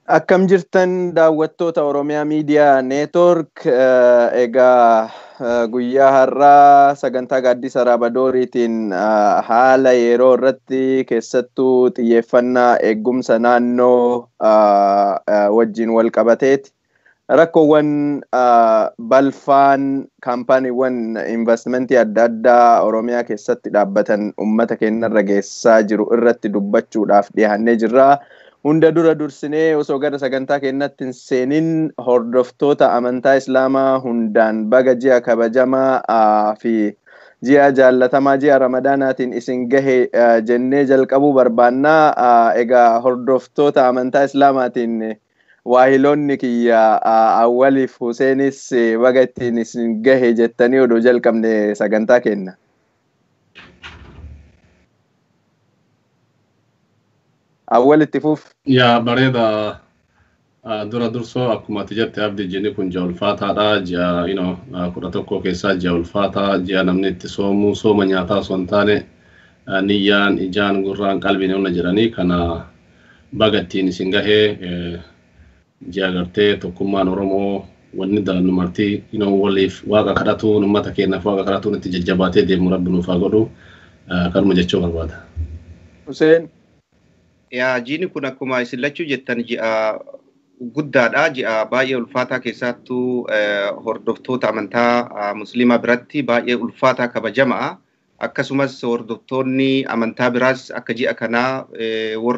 Akkam jirtan daawwattoota Oromiyaa Miidiyaa Neetwork egaa guyyaa har'aa sagantaa gaaddisa Raabadooriitiin haala yeroo irratti keessattuu xiyyeeffannaa eegumsa naannoo wajjin wal qabateeti. Rakkoowwan balfaan kaampaaniiwwan investimentii adda addaa Oromiyaa keessatti dhaabbatan uummata keenyarra geessaa jiru irratti dubbachuudhaaf dhiyaannee jirra. Hunda dura dursinee osoo gara sagantaa keenyatti hin seenin hordoftoota amantaa Islaamaa hundaan baga ji'a kabajamaa fi ji'a jaallatamaa ji'a Ramadaanaatiin isin gahe jennee jalqabuu barbaannaa. Egaa hordoftoota amantaa Islaamaatiin waahiloonni kiyya Awwaliif Huseenis baga ittiin isin gahe jettanii odoo jalqabne sagantaa keenya. Awwal itti fuuf. Yaa bareeda dura dursoo akkuma ati jette abdii jinni kun ji'a ulfaataadha. Ji'a 11 keessaa ji'a ulfaataa ji'a namni itti soomu sooma nyaataa osoo hin taane niyyaan ijaan gurraan qalbiin onna jedhanii kana baga ittiin isin gahee ji'a gartee tokkummaan Oromoo wanni dalannu martii waliif waaqa kadhatuun uummata keenyaaf waaqa kadhatuun itti jajjabaatee deemu rabbi nuuf haa godhu kanuma jechuu barbaada. Huseen. Yaa jiini kun akkuma isin lachuu jettan ji'a guddaadha. Ji'a baay'ee ulfaataa keessattuu hordoftoota amantaa musliimaa biratti baay'ee ulfaataa kabajamaa. Akkasumas hordoftoonni amantaa biraas akka ji'a kanaa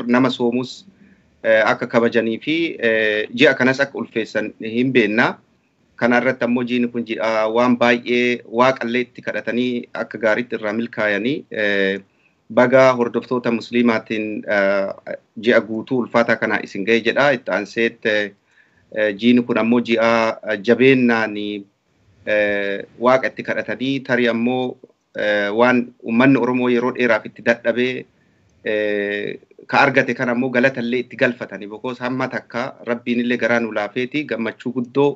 nama soomus akka kabajanii fi ji'a kanas akka ulfeessan hin beekna. Kana irratti ammoo jiini kun ji'a waan baay'ee waaqallee itti kadhatanii akka gaariitti irraa milkaa'anii baga hordoftoota musliimaatiin ji'a guutuu ulfaataa kana isin gahe jedha. Itti aanseet jiini kun ammoo ji'a jabeennaan waaqa itti kadhatanii tarii ammoo waan uummanni Oromoo yeroo dheeraaf itti dadhabee ka argate kan ammoo galatallee itti galfatanii bokoos hamma takka rabbiin illee garaa nu laafeeti gammachuu guddoo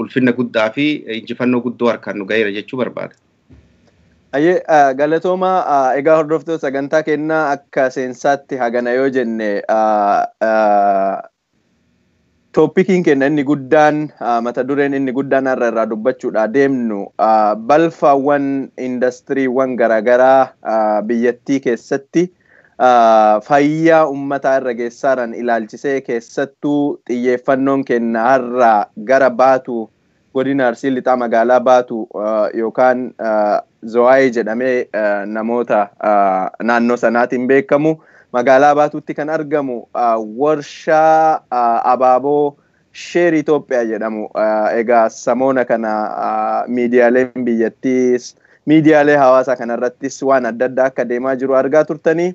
ulfinna guddaa fi injifannoo guddoo harkaan nu gaheera jechuu barbaada. Ayyee galatooma egaa hordoftoota sagantaa keenyaa akka seensaatti hagana yoo jenne tooppikiin keenya inni guddaan mata dureen inni guddaan har'a irraa dubbachuudha deemnu balfaawwan indastiriiwwan garaagaraa biyyattii keessatti fayyaa uummataa irra geessaaran ilaalchisee keessattuu xiyyeeffannoon keenya har'a gara baatu godina Arsii lixaa magaalaa baatu yookaan Zowaayee jedhamee namoota naannoo sanaatiin beekamu magaalaa baatutti kan argamu warshaa abaaboo sheer Itoophiyaa jedhamu. Egaa samoona kana miidiyaaleen biyyattiis miidiyaalee hawaasaa kanarrattis waan adda addaa akka deemaa jiru argaa turtanii.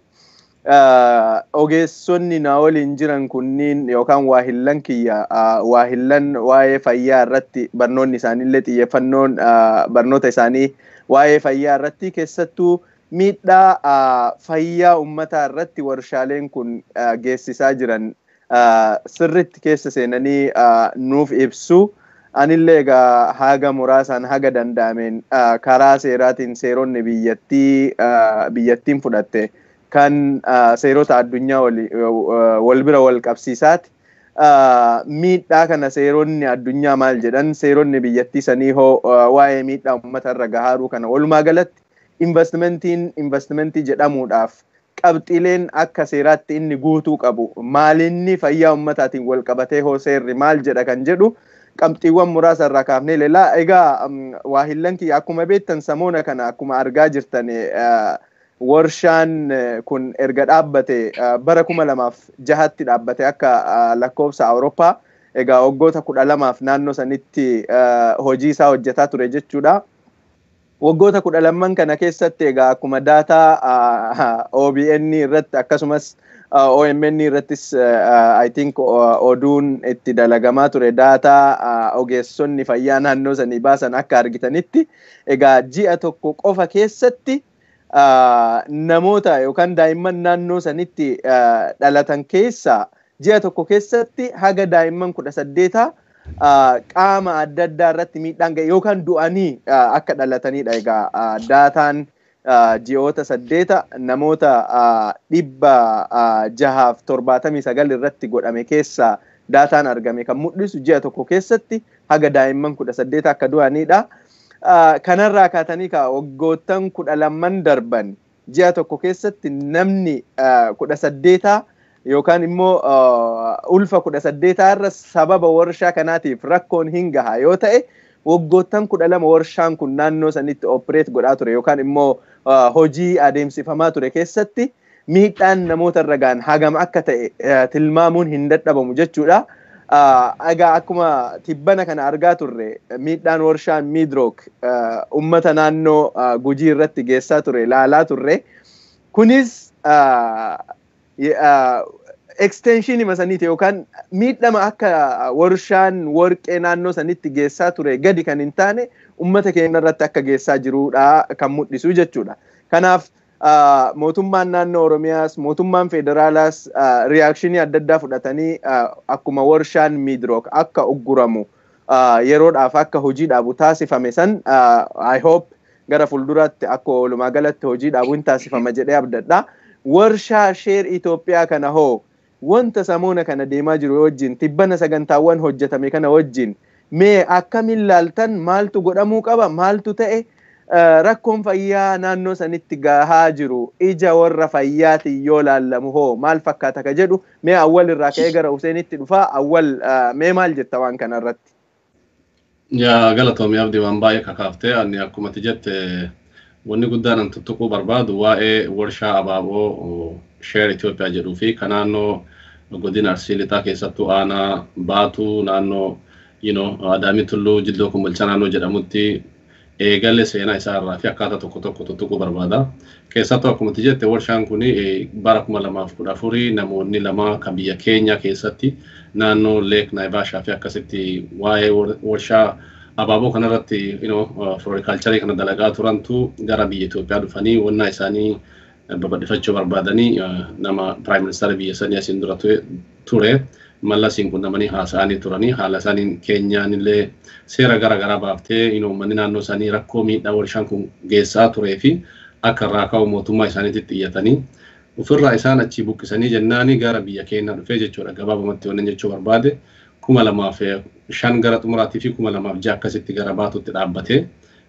Ogeessonni na waliin jiran kunniin yookaan waahillan kiyya waahillan waa'ee fayyaa irratti barnoonni isaaniillee xiyyeeffannoon barnoota isaanii waa'ee fayyaa irratti keessattuu miidhaa fayyaa uummataa irratti warshaaleen kun geessisaa jiran sirritti keessa seenanii nuuf ibsu. Anillee egaa haga muraasaan haga danda'ameen karaa seeraatiin seeronni biyyattiin fudhatte kan seerota addunyaa wal bira wal qabsiisaati. Miidhaa kana seeronni addunyaa maal jedhan seeronni biyyattii sanii hoo waa'ee miidhaa uummata irra gahaaruu kana walumaa galatti investimentii jedhamuudhaaf qabxiileen akka seeraatti inni guutuu qabu maalinni fayyaa uummataatiin wal qabatee hoo seerri maal jedha kan jedhu qabxiiwwan muraasa irraa kaafnee leelaa. Egaa waahillan kiyya akkuma beektan samoona kana akkuma argaa jirtan warshaan kun erga dhaabbate bara 2006tti dhaabbate akka lakkoofsa Awurooppaa. Egaa waggoota 12 naannoo sanitti hojii isaa hojjetaa ture jechuudha. Waggoota 12 kana keessatti egaa akkuma daataa OBN irratti akkasumas OMN irrattis I think oduun itti dalagamaa ture daataa ogeessonni fayyaa naannoo sanii baasan akka argitanitti egaa ji'a tokko qofa keessatti namoota yookaan daa'imman naannoo sanitti dhalatan keessaa ji'a tokko keessatti haga daa'imman 18 qaama adda addaa irratti miidhaan ga'e yookaan du'anii akka dhalatanidha. Egaa daataan ji'oota 8 namoota 679 irratti godhame keessaa daataan argame kan mul'isu ji'a tokko keessatti haga daa'imman 18 akka du'anidha. Kanarraa kaatanii waggoottan 12 darban ji'a tokko keessatti namni 18 yookaan immoo ulfa 18 irra sababa warshaa kanaatiif rakkoon hin gaha yoo ta'e waggoottan 12 warshaan kun naannoo sanitti operate godhaa ture yookaan immoo hojii adeemsifamaa ture keessatti miidhaan namoota irra gaan hagam akka ta'e tilmaamuun hin dadhabamu jechuudha. Egaa akkuma tibbana kana argaa turre miidhaan warshaan Midrook ummata naannoo Gujii irratti geessaa ture laalaa turre. Kunis extension masaniiti yookaan miidhama akka warshaan warqee naannoo sanitti geessaa ture gadi kan hin taane ummata keenya irratti akka geessaa jirudha kan mul'isu jechuudha. Kanaaf mootummaan naannoo Oromiyaas mootummaan federaalaas reakshinii adda addaa fudhatanii akkuma warshaan Midrook akka ugguramu yeroodhaaf akka hojii dhaabu taasifame san I hope gara fuulduraatti akka walumaa galatti hojii dhaabu hin taasifama jedhee abdadha. Warshaa sheer Itoophiyaa kana hoo wanta samoona kana deemaa jiru wajjin tibbana sagantaawwan hojjetame kana wajjin mee akkamiin laaltan maaltu godhamuu qaba maaltu ta'e rakkoon fayyaa naannoo sanitti gahaa jiru ija warra fayyaati yoo laallamu hoo maal fakkaata ka jedhu mee awwal irraa ka'ee gara Huseenitti dhufa awwal mee maal jetta waan kana irratti? Yaa galatoomii abdii waan baay'ee kakaaftee ani akkuma jette wanni guddaan an tuttuquu barbaadu waa'ee warshaa abaaboo sheer Itoophiyaa jedhuu fi kan naannoo godina Arsii Lixaa keessattuu aanaa Baatuu naannoo Adaamii Tulluu Jiddoo Kumbalcha naannoo jedhamutti eegalle seenaa isaa irraa fi akkaataa tokko tokko tuttuquu barbaada. Keessattuu akkuma jette warshaan kun bara 2014 namoonni lama kan biyya keenya keessatti naannoo Leek Naivashaa fi akkasitti waa'ee warshaa abaaboo kanarratti floriculture kana dalagaa turantu gara biyya Itoophiyaa dhufanii wannaa isaanii babal'ifachuu barbaadanii nama prime minister biyya sanii asiin dura ture mallasiin kun namanii haasa'anii turanii haala isaaniin Keenyaan illee seera garaa baaftee manni naannoo isaanii rakkoo miidhaa warshaan kun geessaa turee fi akka irraa ka'u mootummaa isaaniitti iyyatanii ofirraa isaan achi buqqisanii jennaanii gara biyya keenya dhufee jechuudha. Gabaabumatti wannan jechuu barbaade 2005 gara xumuraatii fi 2006 akkasitti gara Baatuutti dhaabbatee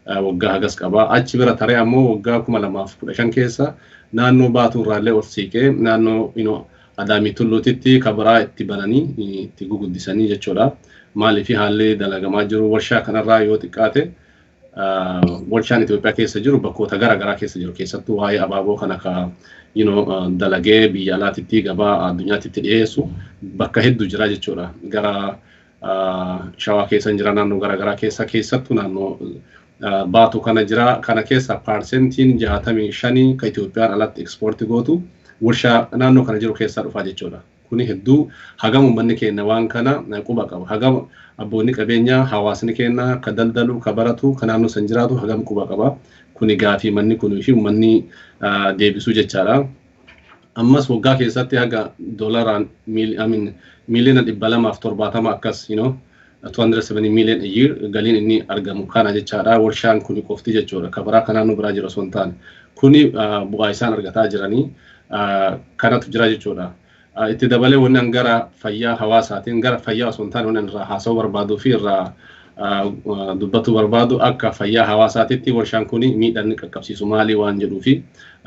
waggaa hagas qabaa. Achi bira taree ammoo waggaa 2015 keessa naannoo Baatuu irraallee ol siiqee naannoo Adaamii Tulluutitti kabaraa itti bananii itti guguddisanii jechuudha. Maaliif haalli dalagamaa jiru warshaa kanarraa yoo xiqqaate warshaan Itoophiyaa keessa jiru bakkoota garaa keessa jiru keessattuu waa'ee abaaboo kana ka dalagee biyya alaatitti gabaa addunyaatti dhiyeessu bakka hedduu jira jechuudha. Gara Shawaa keessa jira naannoo garaa keessa keessattuu naannoo Baatuu kana jira kana keessa parsentiin 65 ka Itoophiyaan alatti ekspoortii gootu warshaa naannoo kana jiru keessaa dhufaa jechuudha. Kuni hedduu hagam uummanni keenya waan kana quba qaba. Hagam abboonni qabeenyaa hawaasni keenya ka daldalu ka baratu ka naannoo san jiraatu hagam quba qaba. Kuni gaafii manni kunii fi uummanni deebisuu jechaadha. Ammas waggaa keessatti haga dolaraan miliyoona 270 akkas 270 million a year galiin inni argamu kana jechaadha. Warshaan kuni qofti jechuudha. Kabaraa kan naannoo biraa jiru osoo hin taane kuni bu'aa isaan argataa jiranii kanatu jira jechuudha. Itti dabalee wanni gara fayyaa hawaasaatiin gara fayyaa osoo hin taane wanni irraa haasa'uu barbaaduu fi irraa dubbatu barbaadu akka fayyaa hawaasaatitti warshaan kun miidhaan qaqqabsiisu maali waan jedhuu fi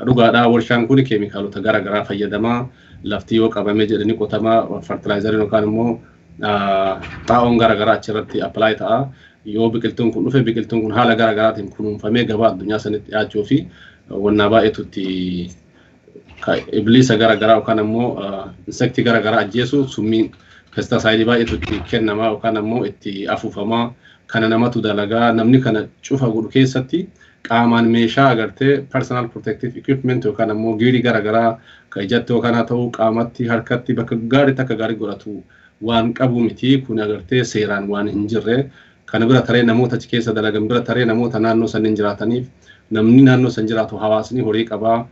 dhugaadhaa warshaan kun keemikaalota garaa fayyadamaa lafti yoo qabame jedhanii qotamaa fertilizeriin yookaan immoo xaa'oon garaa achirratti apply ta'a. Yoo biqiltuun kun dhufe biqiltuun kun haala garaatiin kunuunfamee gabaa addunyaa sanitti dhiyaachuu fi wannaa baay'eetutti ibliisa garaa yookaan immoo insektii garaa ajjeesu summiin pesticide baay'eetutti kennamaa yookaan immoo itti afuufamaa kana namatu dalagaa namni kana cufa godhu keessatti qaamaan meeshaa agartee personal protective equipment yookaan immoo giirii garaa ka ijatti yookaan ta'uu qaamatti harkatti bakka gaariitti akka gaarii godhatu waan qabu miti kun agartee seeraan waan hin jirre kana bira taree namoota achi keessa dalagan bira taree namoota naannoo sanniin jiraataniif namni naannoo san jiraatu hawaasni horii qabaa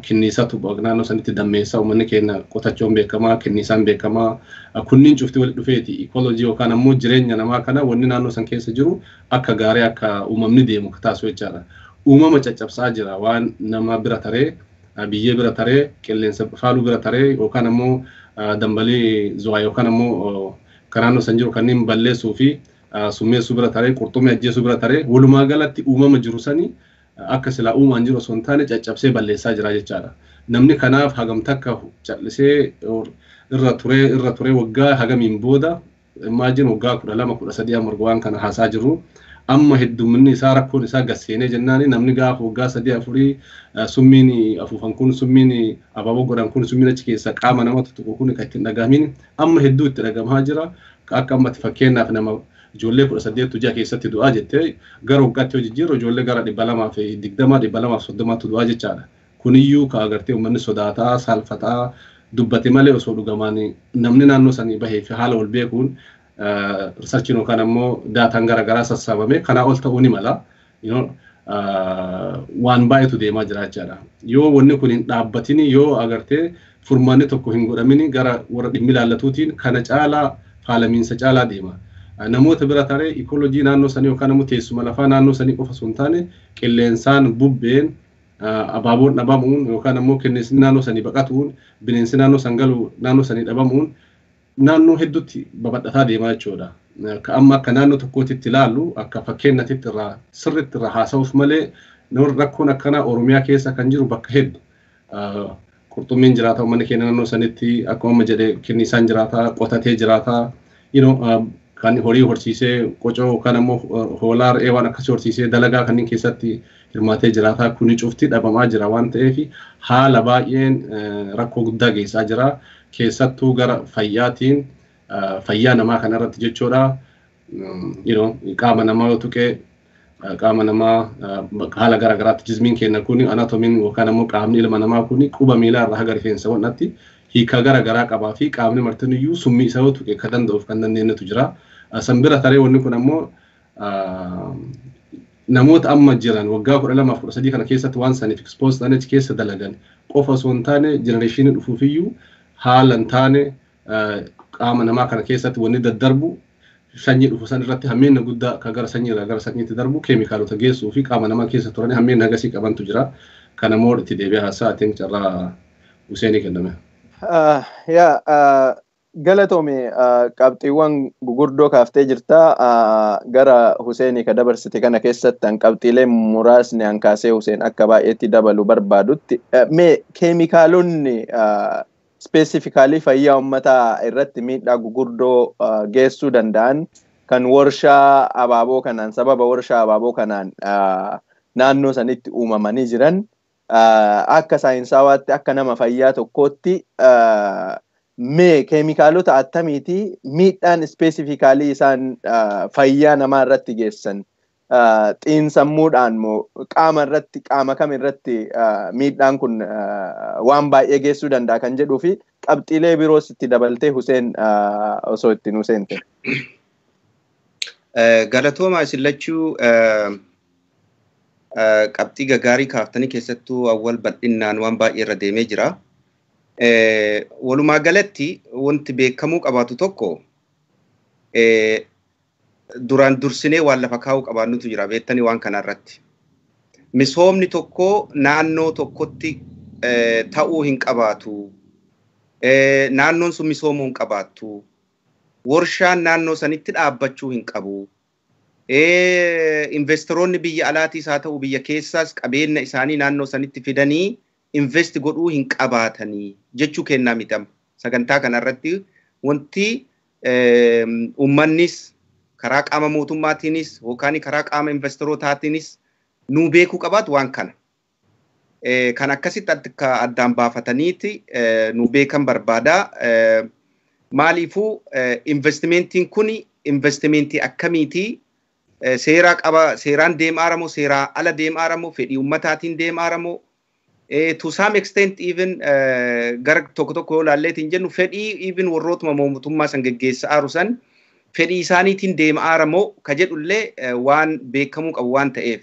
kinniisatu naannoo sanitti dammeessa uummanni keenya qotachuun beekamaa kinniisaan beekamaa kunniin cufti walitti dhufeeti ecology yookaan ammoo jireenya namaa kana wanni naannoo san keessa jiru akka gaarii akka uumamni deemu taasisu jechaadha. uumama caccabsaa jira waan nama bira taree biyyee bira taree qilleensa faaluu bira taree yookaan ammoo dambalii zuwaa yookaan ammoo kanaannoo san jiru kanneen balleessuu fi summeessuu bira taree qurxummii ajjeesuu bira taree walumaa galatti uumama jiru sanii akka silaa uumaan jiru osoo hin taane caccabsee balleessaa jira jechaadha. Namni kanaaf hagam takka callisee irra turee waggaa hagamiin booda imagine waggaa 12-13 amma waan kana haasaa jiru. Amma heddumminni isaa rakkoon isaa gasseenee jennaani namni gaafa waggaa 3-4 summiin afuufan kun summiin abaaboo godhan kun summiin achi keessa qaama namatti tuqu kun kan ittiin dhagahamin amma hedduu itti dhagahamaa jira. Akka ammatti fakkeenyaaf nama ijoollee 18 keessatti du'aa jettee gara waggaatti hojii jiru ijoollee gara 220-230 du'aa jechaadha. Kuniyyuu ka agartee uummanni sodaataa salfataa dubbate malee osoo dhugamaan namni naannoo sanii bahee fi haala wal beekuun researchiin yookaan ammoo daataan garaagaraa sassaabame kanaa ol ta'uu ni mala. Waan baay'eetu deemaa jira jechaadha. Yoo wanni kun hin dhaabbatin yoo agartee furmaanni tokko hin godhamin gara warra dhimmi ilaallatuutiin kana caalaa faalamiinsa caalaa deema. Namoota bira taree ikolojii naannoo sanii yookaan ammoo teessuma lafaa naannoo sanii qofa osoo hin taane qilleensaan bubbeen abaaboon dhabamuun yookaan ammoo qilleensi naannoo sanii baqatuun bineensi naannoo san galu naannoo sanii dhabamuun naannoo hedduutti babal'ataa deemaa jechuudha. Ka amma akka naannoo tokkootti ilaallu akka fakkeenyaatti irraa sirriitti irraa haasa'uuf malee rakkoon akkanaa Oromiyaa keessa kan jiru bakka hedduu qurxummiin jiraata uummanni keenya naannoo sanitti akkuma jedhee kennisaan jiraata qotatee jiraata kan horii horsiisee qocoo kan ammoo hoolaa re'ee waan akkasii horsiisee dalagaa kanneen keessatti hirmaatee jiraata kuni cufti dhabamaa jira waan ta'eef haala baay'een rakkoo guddaa geessaa jira. Keessattuu gara fayyaatiin fayyaa namaa kana irratti jechuudha. Qaama namaa yoo tuqee qaama namaa haala garaagaraatti jismiin keenya kun anatomiin yookaan ammoo qaamni ilma namaa kun quba miilaa irraa haga rifeensa wannatti hiika garaagaraa qabaa fi qaamni martiniyyuu summii isa yoo tuqe kan danda'uuf kan dandeenyetu jira. Sanbira taree wanni kun ammoo namoota amma jiran waggaa 12-13 kana keessatti waan saniif expose ta'an achi keessa dalagan qofa osoo hin taane jenereeshinii dhufuufiyyuu haala hin taane qaama namaa kana keessatti wanni daddarbu sanyii dhufu san irratti hammeenya guddaa kan gara sanyii irraa gara sanyiitti darbu keemikaalota geessuu fi qaama namaa keessa turan hammeenya agasii qabantu jira. Kana moo itti deebi'ee haasa'atiin carraa Huseenii kenname. Galatoome qabxiiwwan gugurdoo kaaftee jirta gara Huseenii ka dabarsite kana keessatti an qabxiilee muraasni an kaasee Huseen akka baay'eetti dabalu barbaadutti mee keemikaalonni specifically fayyaa uummataa irratti miidhaa gugurdoo geessuu danda'an kan warshaa abaaboo kanaan sababa warshaa abaaboo kanaan naannoo sanitti uumamanii jiran akka saayinsawaatti akka nama fayyaa tokkootti mee keemikaalota attamiiti miidhaan specifically isaan fayyaa namaa irratti geessan xiinsammuudhaan moo qaama irratti qaama kam irratti miidhaan kun waan baay'ee geessuu danda'a kan jedhuu fi qabxiilee biroos itti dabaltee Huseen osoo ittiin Huseente. Galatooma isin lachuu qabxii gagaarii kaaftanii keessattuu awwal bal'innaan waan baay'ee irra deemee jira. Walumaa galatti wanti beekamuu qabaatu tokko duraan dursinee waan lafa kaa'uu qabaannutu jira beektanii waan kana irratti. Misoomni tokko naannoo tokkotti ta'uu hin qabaatu. Naannoon sun misoomuu hin qabaattu. Warshaan naannoo sanitti dhaabbachuu hin qabu. Investoroonni biyya alaatiis haa ta'u biyya keessaas qabeenya isaanii naannoo sanitti fidanii invest godhuu hin qabaatanii jechuu kennaa mitam. Sagantaa kanarratti wanti uummannis karaa qaama mootummaatiinis yookaan karaa qaama investorootaatiinis nuu beekuu qabaatu waan kana. Kan akkasitti addaan baafataniiti nuu beekan barbaada. Maaliifuu investimentiin kun investimentii akkamiiti seeraa qaba seeraan deemaa moo seeraa ala deemaa moo fedhii ummataatiin deemaa moo to some extent even gara tokko yoo laalleetiin jennu fedhii even warrootuma mootummaa san geggeessaa jiru san fedhii isaaniitiin deemaa moo ka jedhullee waan beekamuu qabu waan ta'eef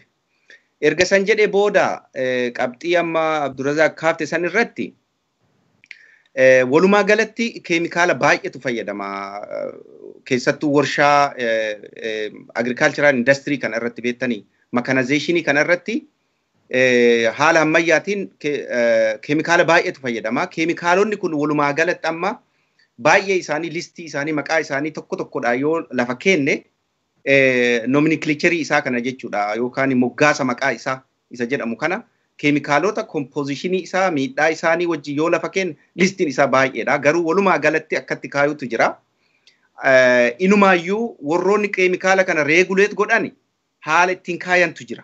erga san jedhee booda qabxii amma Abdurazaaq kaafte san irratti walumaa galatti keemikaala baay'eetu fayyadama keessattuu warshaa agricultural industry kan irratti beektanii mechanization kan irratti haala ammayyaatiin keemikaala baay'eetu fayyadama. Keemikaalonni kun walumaa galatti amma baay'ee isaanii listii isaanii maqaa isaanii tokko tokkodha yoo lafa kenne nomenclature isaa kana jechuudha yookaan moggaasa maqaa isaa isa jedhamu kana keemikaalota compositionii isaa miidhaa isaanii wajjin yoo lafa kenne listiin isaa baay'eedha. Garuu walumaa galatti akkatti kaayutu jira. Inumaayyuu warroonni keemikaala kana regulate godhani haala ittiin kaayantu jira.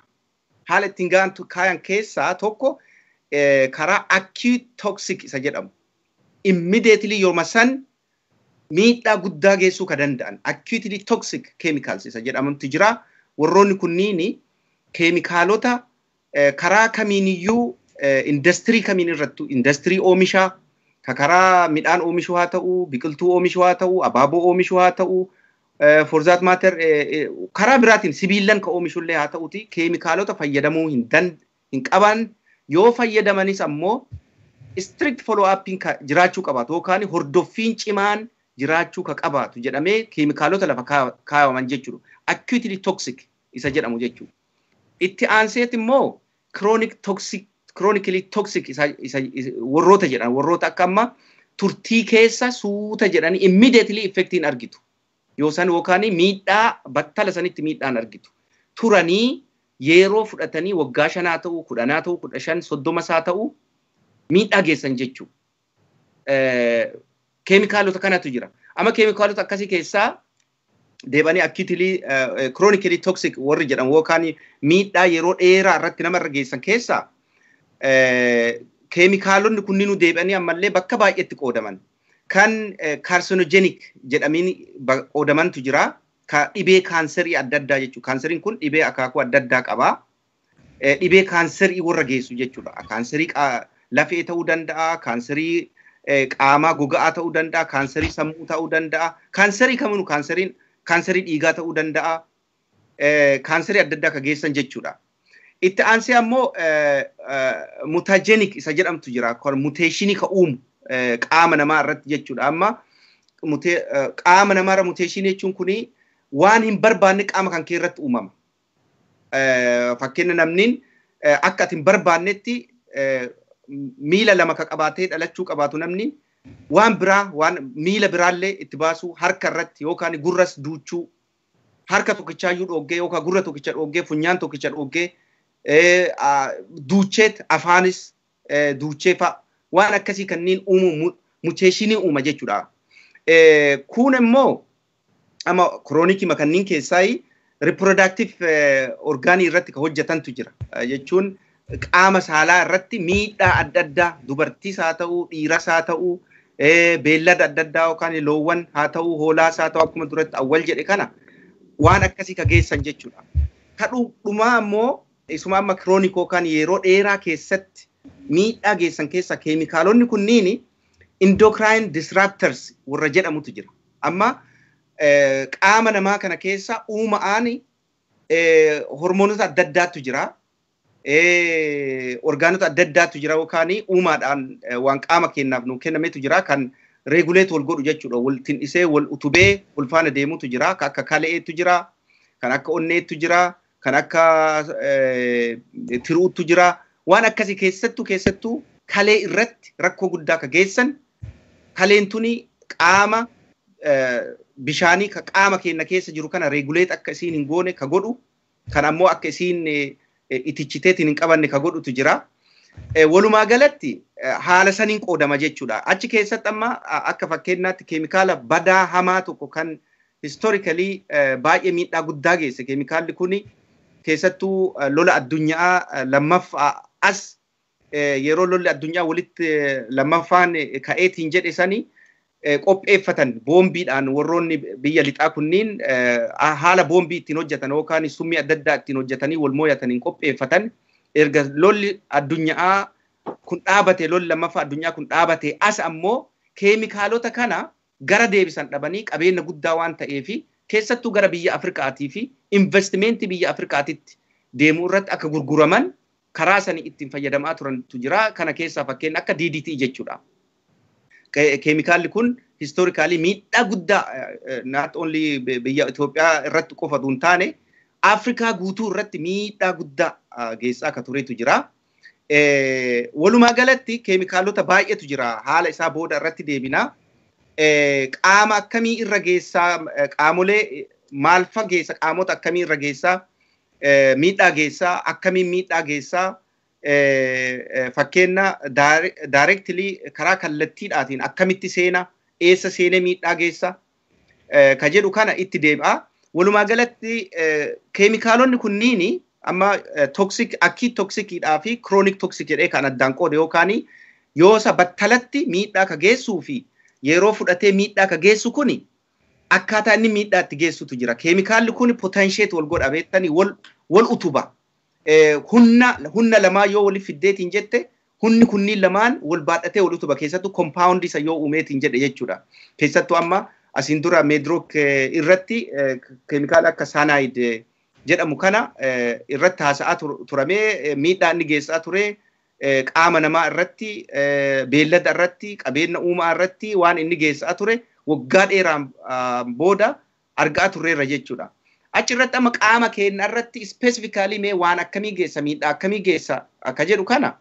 Haala ittiin kaayan keessaa tokko karaa acute toxic isa jedhamu. Immediately yooma san miidhaa guddaa geessuu ka danda'an acutely toxic chemicals isa jedhamantu jira. Warroonni kunniin keemikaalota karaa kamiiniyyuu industrii kamiin irrattu industrii oomishaa ka karaa midhaan oomishuu haa ta'u biqiltuu oomishuu haa ta'u abaaboo oomishuu haa ta'u for that matter karaa biraatiin sibiilan ka oomishullee haa ta'uti keemikaalota fayyadamuu hin qaban yoo fayyadamanis ammoo strict follow upin jiraachuu qabaatu yookaan hordoffiin cimaan jiraachuu ka qabaatu jedhamee keemikaalota lafa kaayaman jechuudha. Acutely toxic isa jedhamu jechuudha. Itti aanseet immoo chronically toxic isa warroota jedhan warroota akka amma turtii keessa suuta jedhanii immediately effectiin argitu. Yoo san yookaan miidhaa battala sanitti miidhaan argitu. Turanii yeroo fudhatanii waggaa 5 haa ta'u 10 haa ta'u 15 30 haa ta'u miidhaa geessan jechuudha. Keemikaalota kanatu jira. Amma keemikaalota akkasii keessaa deebanii acutely chronically toxic warri jedhan yookaan miidhaa yeroo dheeraa irratti namarra geessan keessaa keemikaalonni kunniinuu deebanii ammallee bakka baay'eetti qoodaman. Kan carcinogenic jedhamiin qoodamantu jira. Ka dhibee kaanserii adda addaa jechuudha. Kaanseriin kun dhibee akaakuu adda addaa qaba. Dhibee kaanserii warra geessu jechuudha. Kaanserii lafee ta'uu danda'a, kaanserii qaamaa goga'aa ta'uu danda'a, kaanserii sammuu ta'uu danda'a. Kaanserii kamiinuu kaanserii dhiigaa ta'uu danda'a. Kaanserii adda addaa ka geessan jechuudha. Itti aansee ammoo mutagenic isa jedhamtu jira. Muteeshinii ka uumu qaama namaa irratti jechuudha. Amma qaama namaarra muteeshinii jechuun kuni waan hin barbaanne qaama kan kee irratti uumama. Fakkeenya namniin akka ati hin barbaannetti miila lama ka qabaatee dhalachuu qabaatu namni waan biraa waan miila biraallee itti baasuu harka irratti yookaan gurras duuchuu harka tokkichaayyuu dhoggee yookaan gurra tokkicha dhoggee funyaan tokkicha dhoggee duucheet afaanis duuchee fa'a waan akkasii kanneen uumu muteeshinii uuma jechuudha. Kun immoo amma kroonikii makanniin keessaa reproductive orgaanii irratti ka hojjetantu jira jechuun qaama saalaa irratti miidhaa adda addaa dubartiis haa ta'u dhiiras haa ta'u beellada adda addaa yookaan loowwan haa ta'u hoolaas haa ta'u akkuma duratti awwal jedhe kana waan akkasii ka geessan jechuudha. Ka dhumaa ammoo isuma amma kroonikii yookaan yeroo dheeraa keessatti miidhaa geessan keessa keemikaalonni kunniin endocrine disruptors warra jedhamutu jira. Amma qaama namaa kana keessa uumaan hormoonota adda addaatu jira. Orgaanota adda addaatu jira yookaan uumaadhaan waan qaama keenyaaf nu kennametu jira kan regulate wal godhu jechuudha. Wal tin'isee wal utubee wal faana deemutu jira. Kan akka kaleetu jira, kan akka onneetu jira, kan akka tiruutu jira. Waan akkasii keessattuu kalee irratti rakkoo guddaa ka geessan kaleen tuni qaama bishaanii ka qaama keenya keessa jiru kana regulate akka isiin hin goone ka godhu kan ammoo akka isiin itichiteetiin hin qabanne ka godhutu jira. Walumaa galatti haala saniin qoodama jechuudha. Achi keessatti amma akka fakkeenyaatti keemikaala badaa hamaa tokko kan historically baay'ee miidhaa guddaa geesse keemikaalli kuni keessattuu lola addunyaa lammaffaa as yeroo lolli addunyaa walitti lammaffaan ka'eetiin jedhe sanii qopheeffatan boombiidhaan warroonni biyya lixaa kunniin haala boombii ittiin hojjetan yookaan summii adda addaa ittiin hojjetanii wal moo'ataniin qopheeffatan erga lolli addunyaa kun dhaabate lolli lammaffaa addunyaa kun dhaabate as ammoo keemikaalota kana gara deebisan dhabanii qabeenya guddaa waan ta'eefi keessattuu gara biyya Afrikaatii fi investimentii biyya Afrikaatitti deemuu irratti akka gurguraman karaa sanii ittiin fayyadamaa turantu jira. Kana keessaa fakkeenya akka DDT jechuudha. Keemikaalli kun historically miidhaa guddaa not only biyya Itoophiyaa irratti qofa osoo hin taane Afrikaa guutuu irratti miidhaa guddaa geessaa akka turetu jira. Walumaa galatti keemikaalota baay'eetu jira. Haala isaa booda irratti deebina. Qaama akkamii irra geessaa, qaamolee maal fageessa, qaamota akkamii irra geessaa, miidhaa geessaa, akkamiin miidhaa geessaa, fakkeenya directly karaa kallattiidhaatiin akkamitti seena, eessa seenee miidhaa geessa ka jedhu kana itti deebi'a. Walumaa galatti keemikaalonni kunniin amma toxic acute toxicidhaa fi chronic toxic jedhee kan addaan qoode yookaan yoo battalatti miidhaa ka geessuu fi yeroo fudhatee miidhaa ka geessu kuni akkaataa inni miidhaa itti geessutu jira. Keemikaalli kun potentiate wal godha beektanii wal utuba. Humna lamaa yoo waliif fiddeetiin jette humni kunniin lamaan wal baadhatee wal utuba keessattuu compound isa yoo uumeetiin jedhe jechuudha. Keessattuu amma asiin dura medrook irratti keemikaala akka cyanide jedhamu kana irratti haasa'aa turamee miidhaa inni geessaa ture qaama namaa irratti, beellada irratti, qabeenya uumaa irratti waan inni geessaa ture waggaa dheeraan booda argaa turreerra jechuudha. Achirratti amma qaama keenya irratti specifically mee waan akkamii geessa, miidhaa akkamii geessa akka jedhu kana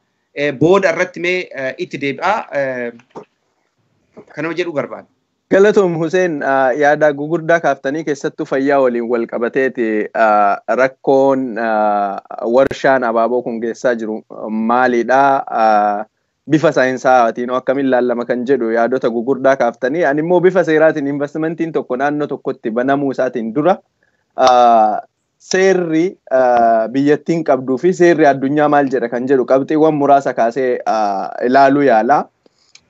booda irratti mee itti deebi'aa kanuma jedhu barbaada. Galatoom Hussein yaada gugurdaa kaaftanii keessattuu fayyaa waliin wal qabateeti rakkoon warshaan abaaboo kun geessaa jiru maalidha? Bifa saayinsaatiin akkamiin ilaallama kan jedhu yaadota gugurdaa kaaftanii ani immoo bifa seeraatiin investimentiin tokko naannoo tokkotti banamuu isaatiin dura seerri biyyattiin qabduu fi seerri addunyaa maal jedha kan jedhu qabxiiwwan muraasa kaasee ilaaluu yaala.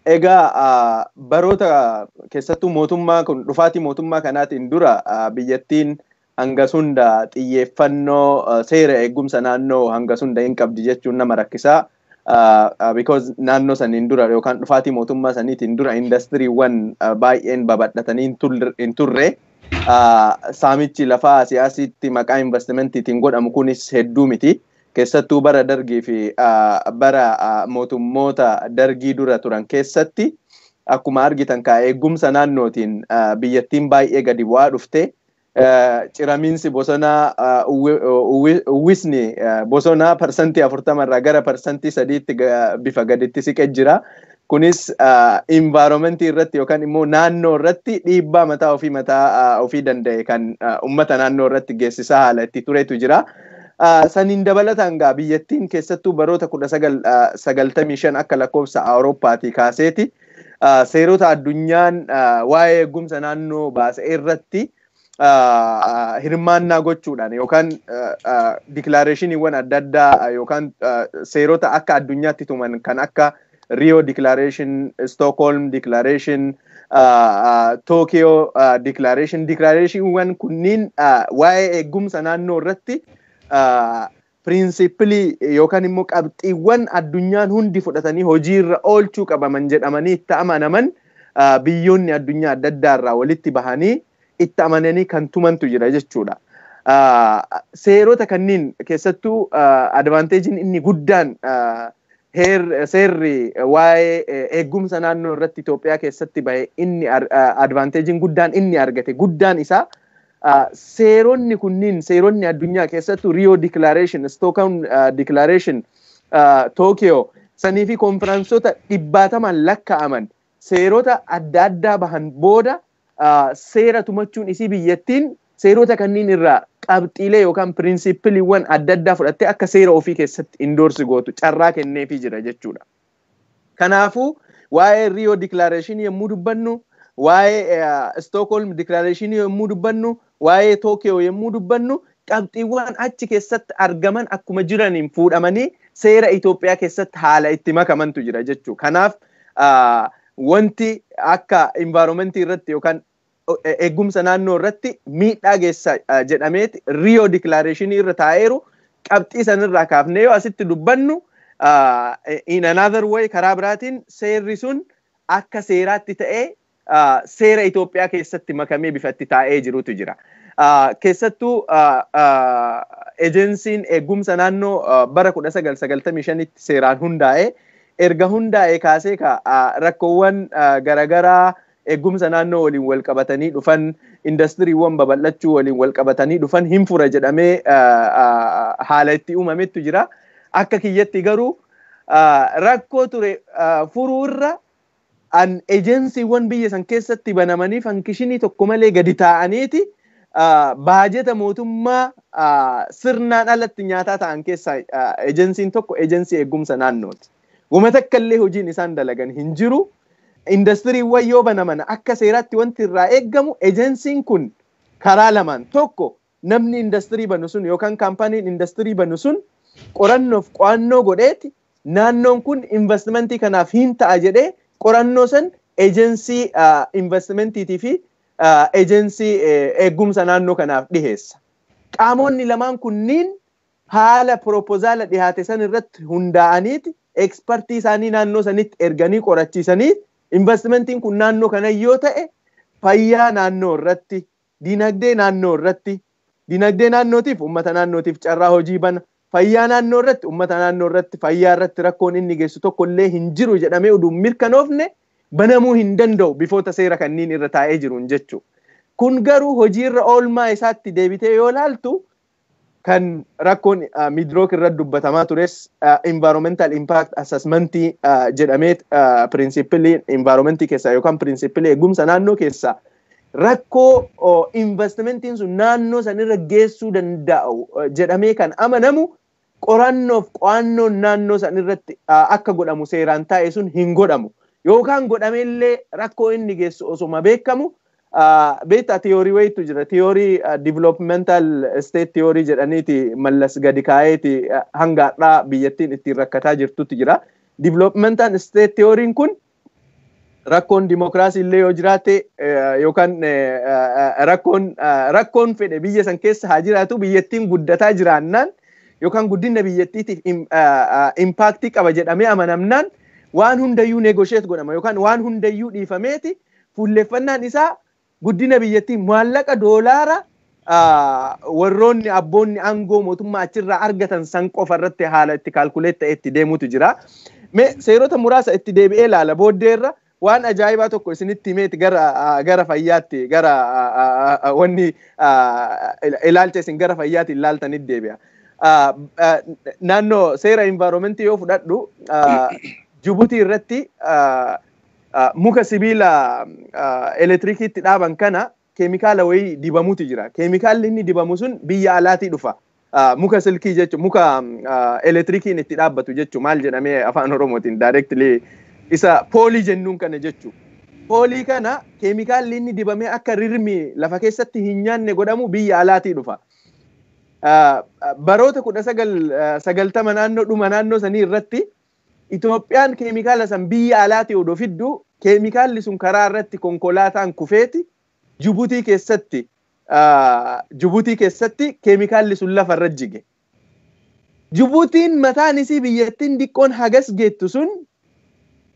Egaa baroota keessattuu mootummaa kun dhufaatii mootummaa kanaatiin dura biyyattiin hanga hunda xiyyeeffannoo seera eegumsa naannoo hanga hunda hin qabdi jechuun nama rakkisaa. Because naannoo saniin dura yookaan dhufaatii mootummaa saniitiin dura indastiriiwwan baay'een babadhatanii hin turre. Saamichi lafaa siyaasitti maqaa investimentiitiin godhamu kunis hedduu miti. Keessattuu bara dargii fi bara mootummoota dargii dura turan keessatti akkuma argitan ka eegumsa naannootiin biyyattiin baay'ee gadi bu'aa dhufte. Ciramiinsi bosonaa uwwisni bosonaa parsantii 40 irraa gara parsantii 3tti bifa gaditti siqee jira. Kunis environmentii irratti yookaan immoo naannoo irratti dhiibbaa mataa ofii danda'e kan uummata naannoo irratti geessisaa haala itti turetu jira. Saniin dabalataan gaa biyyattiin keessattuu baroota 1995 akka lakkoofsa Awurooppaatii kaaseeti seerota addunyaan waa'ee eegumsa naannoo baase irratti hirmaannaa gochuudhaan yookaan declarationiiwwan adda addaa yookaan seerota akka addunyaatti tuman kan akka Rio Declaration, Stockholm Declaration, Tokyo Declaration kunniin waa'ee eegumsa naannoo irratti principally yookaan immoo qabxiiwwan addunyaan hundi fudhatanii hojiirra oolchuu qabaman jedhamanii itti amanaman biyyoonni addunyaa adda addaa irraa walitti bahanii itti amananii kan tumantu jira jechuudha. Seerota kanniin keessattuu advantagein inni guddaan seerri waa'ee eegumsa naannoo irratti Itoophiyaa keessatti bahe inni advantagein guddaan inni argate guddaan isaa seeronni kunniin seeronni addunyaa keessattuu Rio Declaration, Stockholm Declaration, Tokyo sanii fi konferansota 100 lakkaa'aman seerota adda addaa bahan booda seera tumachuun isii biyyattiin seerota kanniin irraa qabxiilee yookaan pirinsipiliiwwan adda addaa fudhattee akka seera ofii keessatti endorse gootu carraa kenneefii jira jechuudha. Kanaafuu waa'ee Rio Declaration yommuu dubbannu, waa'ee Stockholm Declaration yommuu dubbannu, waa'ee Tokyo yommuu dubbannu qabxiiwwan achi keessatti argaman akkuma jiraniin fuudhamanii seera Itoophiyaa keessatti haala itti makamantu jira jechuudha. Kanaaf wanti akka environmentii irratti yookaan eegumsa naannoo irratti miidhaa geessa jedhameeti Rio Declaration irra taa'eeru qabxii sanirraa kaafnee yoo asitti dubbannu in another way karaa biraatiin seerri sun akka seeraatti ta'ee seera Itoophiyaa keessatti makamee bifatti taa'ee jirutu jira. Keessattuu ejensiin eegumsa naannoo bara 1995tti seeraan hundaa'ee erga hundaa'ee kaasee rakkoowwan garagaraa eegumsa naannoo waliin wal qabatanii dhufan indastiriiwwan babal'achuu waliin wal qabatanii dhufan hin fura jedhamee haala itti uumametu jira. Akka kiyyatti garuu rakkoo ture furuurra an ejensiiwwan biyya san keessatti banamanii fankishinii tokko malee gadi taa'aniiti baajeta mootummaa sirnaan alatti nyaataa ta'an keessaa ejensiin tokko ejensii eegumsa naannooti. Wama takka illee hojiin isaan dalagan hin jiru. Indastiriiwwan yoo banaman akka seeraatti wanti irraa eeggamu ejensiin kun karaa lamaan tokko namni indastirii banu sun yookaan kaampaniin indastirii banu sun qorannoof qo'annoo godheeti naannoon kun investmentii kanaaf hin ta'a jedhee qorannoo san ejensii investmentiitii fi ejensii eegumsa naannoo kanaaf dhiheessa. Qaamonni lamaan kunniin haala propozaala dhihaate san irratti hundaa'aniiti ekspertii isaanii naannoo sanitti erganii qorachiisanii investmentiin kun naannoo kana yoo ta'e fayyaa naannoo irratti dinagdee naannoo irratti dinagdee naannootiif uummata naannootiif carraa hojii bana fayyaa naannoo irratti uummata naannoo irratti fayyaa irratti rakkoon inni geessu tokko illee hin jiru jedhamee uduun mirkanoofne banamuu hin danda'u bifoota seera kanniin irra taa'ee jiruun jechuudha. Kun garuu hojiirra oolmaa isaatti deebitee yoo laaltu kan rakkoon midrook irratti dubbatamaa tures environmental impact assessment jedhamee principally environmentii keessaa yookaan principally eegumsa naannoo keessaa rakkoo investmentiin sun naannoo sanirra geessuu danda'u jedhamee kan amanamu qorannoof qo'annoon naannoo sanirratti akka godhamu seeraan taa'e sun hin godhamu yookaan godhameellee rakkoo inni geessu osuma beekamu beektaa tiyoorii wayitu jira tiyoorii developmental state tiyoorii jedhaniiti mallas gadi kaa'eeti hanga har'aa biyyattiin ittiin rakkataa jirtutti jira. Developmental state tiyooriin kun rakkoon dimokiraasii illee yoo jiraate yookaan rakkoon fedhe biyya san keessa haa jiraatu biyyattiin guddataa jiraannaan yookaan guddina biyyattiitiif impaaktii qaba jedhamee amanamnaan waan hundayyuu negotiate godhama yookaan waan hundayyuu dhiifameeti fuulleffannaan isaa guddina biyyattii maallaqa doolaara warroonni abboonni aangoo mootummaa achirraa argatan san qofa irratti haala itti kaalkuleet ta'e itti deemutu jira. Seerota muraasa itti deebi'ee ilaala booddeerra waan ajaa'ibaa tokko isinitti himeeti gara fayyaatti gara wanni ilaalcha isin gara fayyaatti ilaaltanitti deebi'a. Naannoo seera environmentii yoo fudhadhu Jibuutii irratti muka sibiila elektirikiitti dhaaban kana keemikaala wayii dibamuutu jira. Keemikaalli inni dibamu sun biyya alaatii dhufa. Muka silkii jechuun muka elektirikiin itti dhaabbatu jechuun maal jedhamee afaan Oromootiin directly isa poolii jennuun kana jechuun. Poolii kana keemikaalli inni dibamee akka rirmi lafa keessatti hin nyaanne godhamu biyya alaatii dhufa. Baroota 1990 naannoo dhuma naannoo sanii irratti Itoophiyaan keemikaala san biyya alaatii odoo fiddu keemikaalli sun karaa irratti konkolaataan kufeeti Jibuutii keessatti keemikaalli sun lafa irra jige. Jibuutiin mataan isii biyyattiin diqqoon hagas geettu sun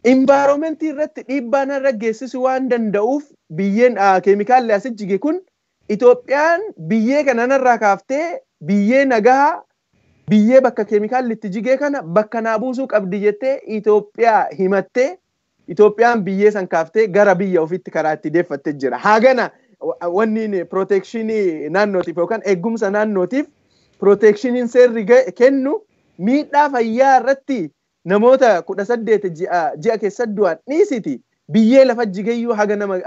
environmentii irratti dhiibbaan irra geessisu waan danda'uuf biyyeen keemikaalli as jige kun Itoophiyaan biyyee kanarraa kaaftee biyyee nagaa biyyee bakka keemikaalli itti jigee kana bakka naa buusuu qabdi jettee Itoophiyaa himattee Itoophiyaan biyyee san kaaftee gara biyya ofitti karaa itti deeffattee jira. Haagana wanni protectionii naannootiif yookaan eegumsa naannootiif protectioniin seerri kennu miidhaa fayyaa irratti namoota 18 ji'a keessa du'an dhiisiti biyyee lafa jigeeyyuu haga nama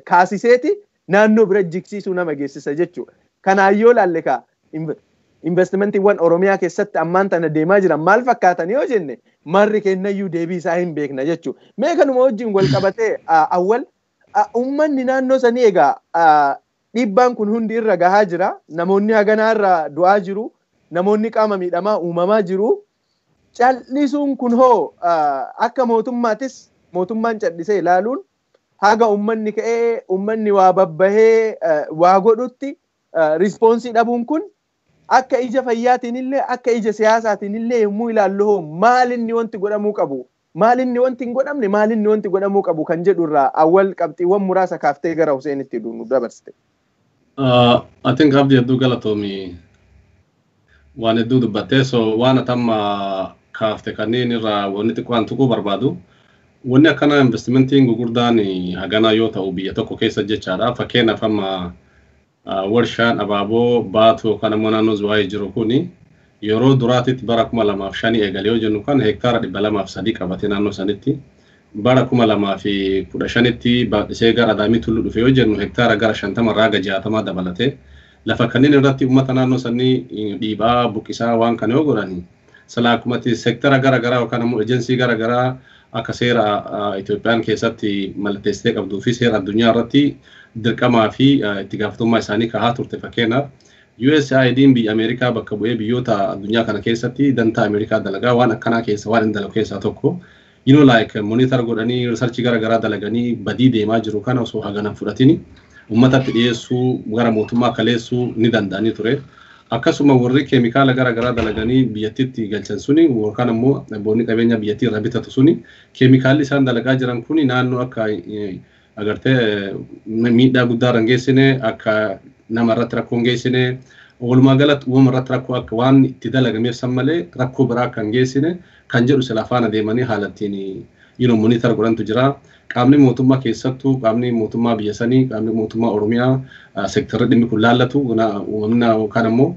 kaasiseeti naannoo bira jigsiisuu nama geessisa jechuudha. Kanaan yoo laalle ka investimentiiwwan Oromiyaa keessatti ammaan tana deemaa jiran maal fakkaatan yoo jenne marri kennayyuu deebii isaa hin beekna jechuudha. Mee kanuma wajjin wal qabatee awwal uummanni naannoo sanii egaa dhiibbaan kun hundi irra gahaa jira. Namoonni haganaa irra du'aa jiru. Namoonni qaama miidhamaa uumamaa jiru. Callisuun kun hoo akka mootummaatis mootummaan callisee ilaaluun haga uummanni ka'ee uummanni waa babbahee waa godhutti rispoonsii dhabuun kun akka ija fayyaatiin illee akka ija siyaasaatiin illee yommuu ilaallu hoo maalinni wanti godhamuu qabu maalinni wanti hin godhamne maalinni wanti godhamuu qabu kan jedhu irraa awwal qabxiiwwan muraasa kaaftee gara Huseenitti nu dabarsite. I think abdi hedduu galatoomi waan hedduu dubbattee so waan atamma kaafte kanneen irraa wanti xiqqaan tuquu barbaadu wanni akkana investimentiin gurguddaan haganaa yoo ta'u biyya tokko keessa jechaadha. Fakkeenyaaf amma warshaan abaaboo baatu yookaan ammoo naannoo Zuwaayee jiru kuni yeroo duraatitti bara 2005 eegalee yoo jennu kan hektaara 203 qabate naannoo sanitti. Bara 2015tti baadhisee gara Adaamii Tulluu dhufe yoo jennu hektaara gara 50 irraa ga 60 dabalate. Lafa kanneen irratti uummata naannoo sanii dhiibaa buqqisaa waan kana yoo godhani salaakumatti sektara gara garaa yookaan ammoo ejensii gara garaa akka seera Itoophiyaan keessatti mallatteessitee qabduu fi seera addunyaa irratti dirqamaa fi itti gaafatamummaa isaanii kahaa turte. Fakkeenyaaf USAID'n biyya Ameerikaa bakka bu'ee biyyoota addunyaa kana keessatti dantaa Ameerikaa dalagaa waan akkanaa keessa waan hin dalagu keessaa tokko like monitor godhanii research gara garaa dalaganii badii deemaa jiru kana osoo haganan fudhatini ummatatti dhiyeessuu gara mootummaa kaleessuu ni danda'anii ture. Akkasuma warri keemikaala gara garaa dalaganii biyyattiitti galchan suni yookaan ammoo boonni qabeenya biyyattii irraa bitatu suni keemikaalli isaan dalagaa jiran kuni naannoo akka agartee miidhaa guddaa irra geessine akka nama irratti rakkoo hin geessine walumaa galatti uumama irratti rakkoo akka waan itti dalagameef san malee rakkoo biraa akka hin geessine kan jedhu sila faana deemanii haalattiin monitor godhantu jira. Qaamni mootummaa keessattuu qaamni mootummaa biyya sanii qaamni mootummaa Oromiyaa sektarri dhimmi kun laallatu uumamna yookaan ammoo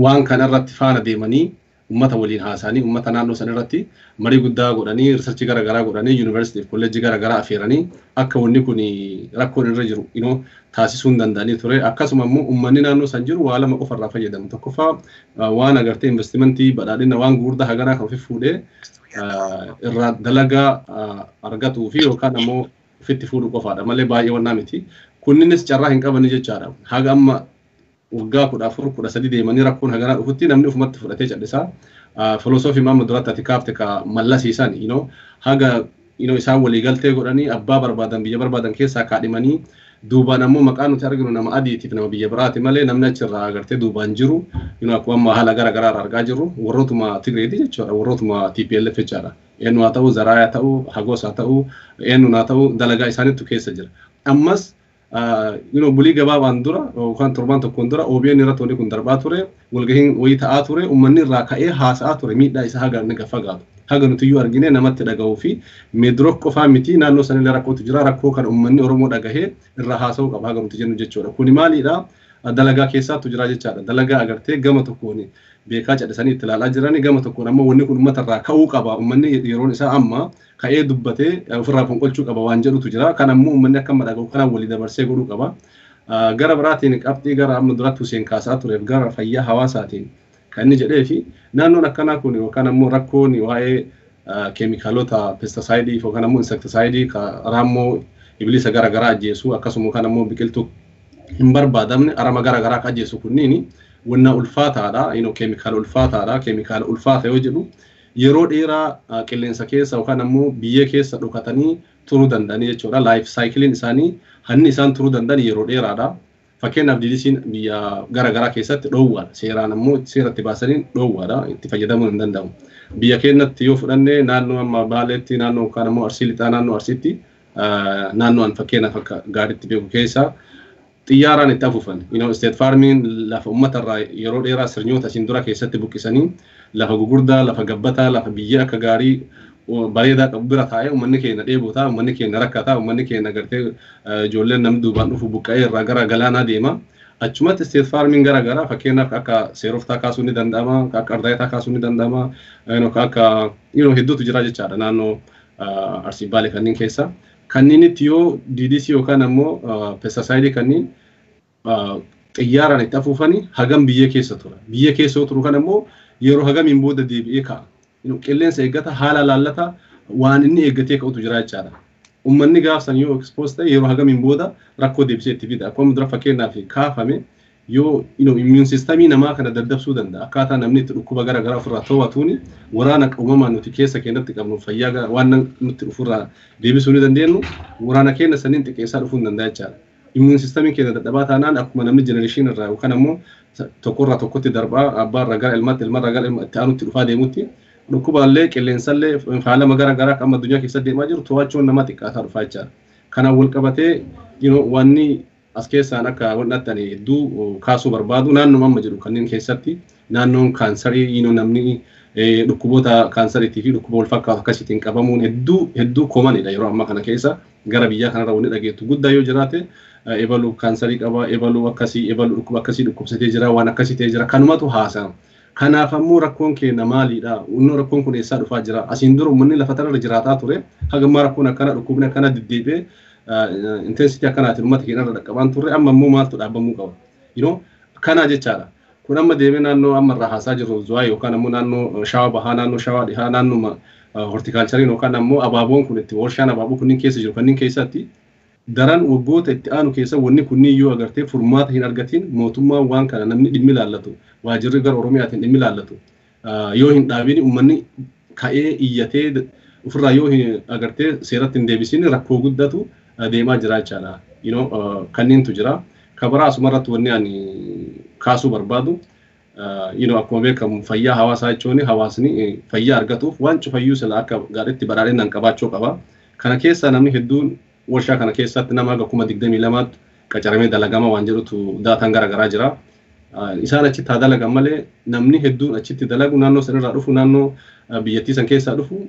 waan kana irratti faana deemanii ummata waliin haasanii ummata naannoo san irratti marii guddaa godhanii research gara garaa godhanii university of college gara garaa afeeranii akka wanni kun rakkoon irra jiru taasisuu hin danda'anii ture. Akkasuma immoo uummanni naannoo san jiru waa lama qofa irraa fayyadamu. Tokkoffaa waan agartee investimentii badhaadhina waan gurguddaa haganaa kan fuudhee irraa dalagaa argatuu fi yookaan ammoo ofitti fuudhu qofaadha malee baay'ee wannaa miti. Kunninis carraa hin qabani jechaadha. Haga amma waggaa 14-13 deemanii rakkoon haganaa dhufutti namni ufumatti fudhatee cadhisaa. Filosoofii maamma duratti ati kaafte ka mallasiisan haga isaan walii galtee godhanii abbaa barbaadan biyya barbaadan keessaa kaadhimanii duubaan ammoo maqaan nuti arginu nama adiitiif nama biyya biraati malee namni achirraa agartee duubaan jiru akkuma amma haala gara garaa argaa jirru warrootuma Tigreeti jechuudha warrootuma TPLF jechaadha. Eenyu haa ta'u Zaraayaa ta'u Hagos haa ta'u eenyu haa ta'u dalagaa isaaniitu keessa jira. Ammas bulii gabaabaan dura yookaan torbaan tokkoon dura OBN irratti wanti kun darbaa ture walgahiin wayii ta'aa ture uummanni irraa ka'ee haasa'aa ture miidhaa isaa haga inni gaffagaatu. Haga nuti iyyuu argine namatti dhaga'uu fi meedrook qofaa miti naannoo sanillee rakkootu jira rakkoo kan uummanni Oromoo dhagahee irraa haasa'uu qaba haga nuti jennu jechuudha. Kuni maalidha? Dalagaa keessaatu jira jechaadha. Dalagaa agartee gama tokkoon beekaa cadhisanii itti ilaalaa jiranii gama tokkoon ammoo wanni kun uummata irraa ka'uu qaba. Uummanni yeroon isaa amma ka'ee dubbatee ofirraa fonqolchuu qaba waan jedhutu jira. Kan ammoo uummanni akka dhaga'u kanaan walii dabarsee godhuu qaba. Gara biraatiin qabxii gara amma duratti Hussein kaasaa tureef gara fayyaa hawaasaatiin kan inni jedhee fi naannoon akkanaa kun yookaan ammoo rakkoon waa'ee keemikaalota pesticide yookaan ammoo insecticide ka raammoo ibilisa gara garaa ajjeessu akkasuma kan ammoo biqiltuu hin barbaadamne arama gara garaa ka ajjeessu kunniin wanna ulfaataadha keemikaala ulfaataadha keemikaala ulfaata yoo jedhu yeroo dheeraa qilleensa keessa yookaan ammoo biyyee keessa dhokatanii turuu danda'anii jechuudha. Life cyclein isaanii hanni isaan turuu danda'an yeroo dheeraadha. Fakkeenyaaf DDC'n biyya gara garaa keessatti dhoowwaadha. Seeraan ammoo seeratti baasanii dhoowwaadha. Itti fayyadamuu hin danda'amu. Biyya keenyatti yoo fudhanne naannoo amma Baaleetti naannoo yookaan ammoo Arsii lixaa naannoo Arsiitti naannoon fakkeenyaaf akka gaariitti beeku keessa xiyyaaraan itti afuufan. State farming lafa uummata irraa yeroo dheeraa sirnoota isin dura keessatti buqqisanii lafa gugurdaa lafa gabbataa lafa biyya akka gaarii bareedaa qabu bira taa'ee uummanni keenya dheebotaa uummanni keenya rakkataa uummanni keenya agartee ijoolleen namni duubaan dhufu buqqa'ee irraa gara galaanaa deema. Achumatti state farming gara garaa fakkeenyaaf akka seeroftaa kaasuu ni danda'ama akka ardaayitaa kaasuu ni danda'ama akka hedduutu jira jechaadha naannoo Arsii Baalee kanneen keessa. Kanniinitti yoo DDC yookaan ammoo pesticide kanneen xiyyaaraan itti afuufanii hagam biyya keessa tura. Biyya keessa turu kan ammoo yeroo hagamiin booda deebi'ee ka'a. Qilleensa eeggata haala laallata waan inni eeggatee ka'utu jira jechaadha. Uummanni gaafsan yoo expose ta'e yeroo hagamiin booda rakkoo deebisee itti fida. Akkuma dura fakkeenyaaf kaafame yoo immune systemii namaa kana daddabsuu danda'a. Akkaataa namni itti dhukkuba gara garaa ofirraa to'atuuni waraana uumamaan nuti keessa keenyatti qabnu fayyaa waan nuti ofirraa deebisuu ni dandeenyu waraana keenya saniin xiqqeessaa dhufuu hin danda'a jechaadha. Immune systemii keenya dadhabaa taanaan akkuma namni generation irraa yookaan ammoo tokkorraa tokkotti darbaa abbaarraa gara ilmaatti ilmarraa gara itti aanutti dhufaa deemutti dhukkubaallee qilleensallee faalama gara garaa amma addunyaa keessatti deemaa jiru to'achuun nama xiqqaataa dhufaa jechaadha. Kanaan wal qabatee wanni as keessaan akka wannattani hedduu kaasuu barbaadu naannoo amma jiru kanneen keessatti naannoon kaansarii namni dhukkuboota kaansariitii fi dhukkuba wal fakkaatu akkasitiin qabamuun hedduu koomanidha yeroo ammaa kana keessa gara biyyaa kanarra wanni dhageettu guddaa yoo jiraate ebaluu kaansarii qaba ebaluu akkasii ebaluu dhukkuba akkasii dhukkubsatee jira waan akkasii ta'ee jira kanumatu haasa'ama. Kanaaf ammoo rakkoon keenya maalidha? Unnoo rakkoon kun eessaa dhufaa jira? Asiin dura uummanni lafa tanarra jiraataa ture hagammaa rakkoon akkana dhukkubni akkana deddeebi'ee intensity akkanaatiin uummata keenyarra dhaqqabaan turre amma immoo maaltu dhaabamuu qaba? Kana jechaadha. Kun amma deemee naannoo amma irraa haasaa jirru zuwaa yookaan ammoo naannoo shawaa bahaa naannoo shawaa dhihaa naannoo hortikaalchariin yookaan ammoo abaaboon kun itti warshaan abaaboo kunniin keessa jiru kanneen keessatti daran waggoota itti aanu keessa wanni kunniin yoo agartee furmaata hin argatiin mootummaan waan kana namni dhimmi ilaallatu waajirri gara Oromiyaatiin dhimmi ilaallatu yoo hin dhaabini uummanni ka'ee iyyatee ofirraa yoo hin agartee seeratti hin deebisin rakkoo guddatu deemaa jira jechaadha. Kanneentu jira. Kabaraa asumarratti wanni ani kaasuu barbaadu akkuma beekamu fayyaa hawaasaa jechuun hawaasni fayyaa argatuuf waan cufayyuu sila akka gaariitti badhaadhinaan qabaachuu qaba. Kana keessa namni hedduun warshaa kana keessatti nama aga 22 qacaramee dalagama waan jedhutu daataan garaagaraa jira. Isaan achitti haa dalagan malee namni hedduun achitti dalagu naannoo sanirraa dhufu naannoo biyyattii san keessaa dhufu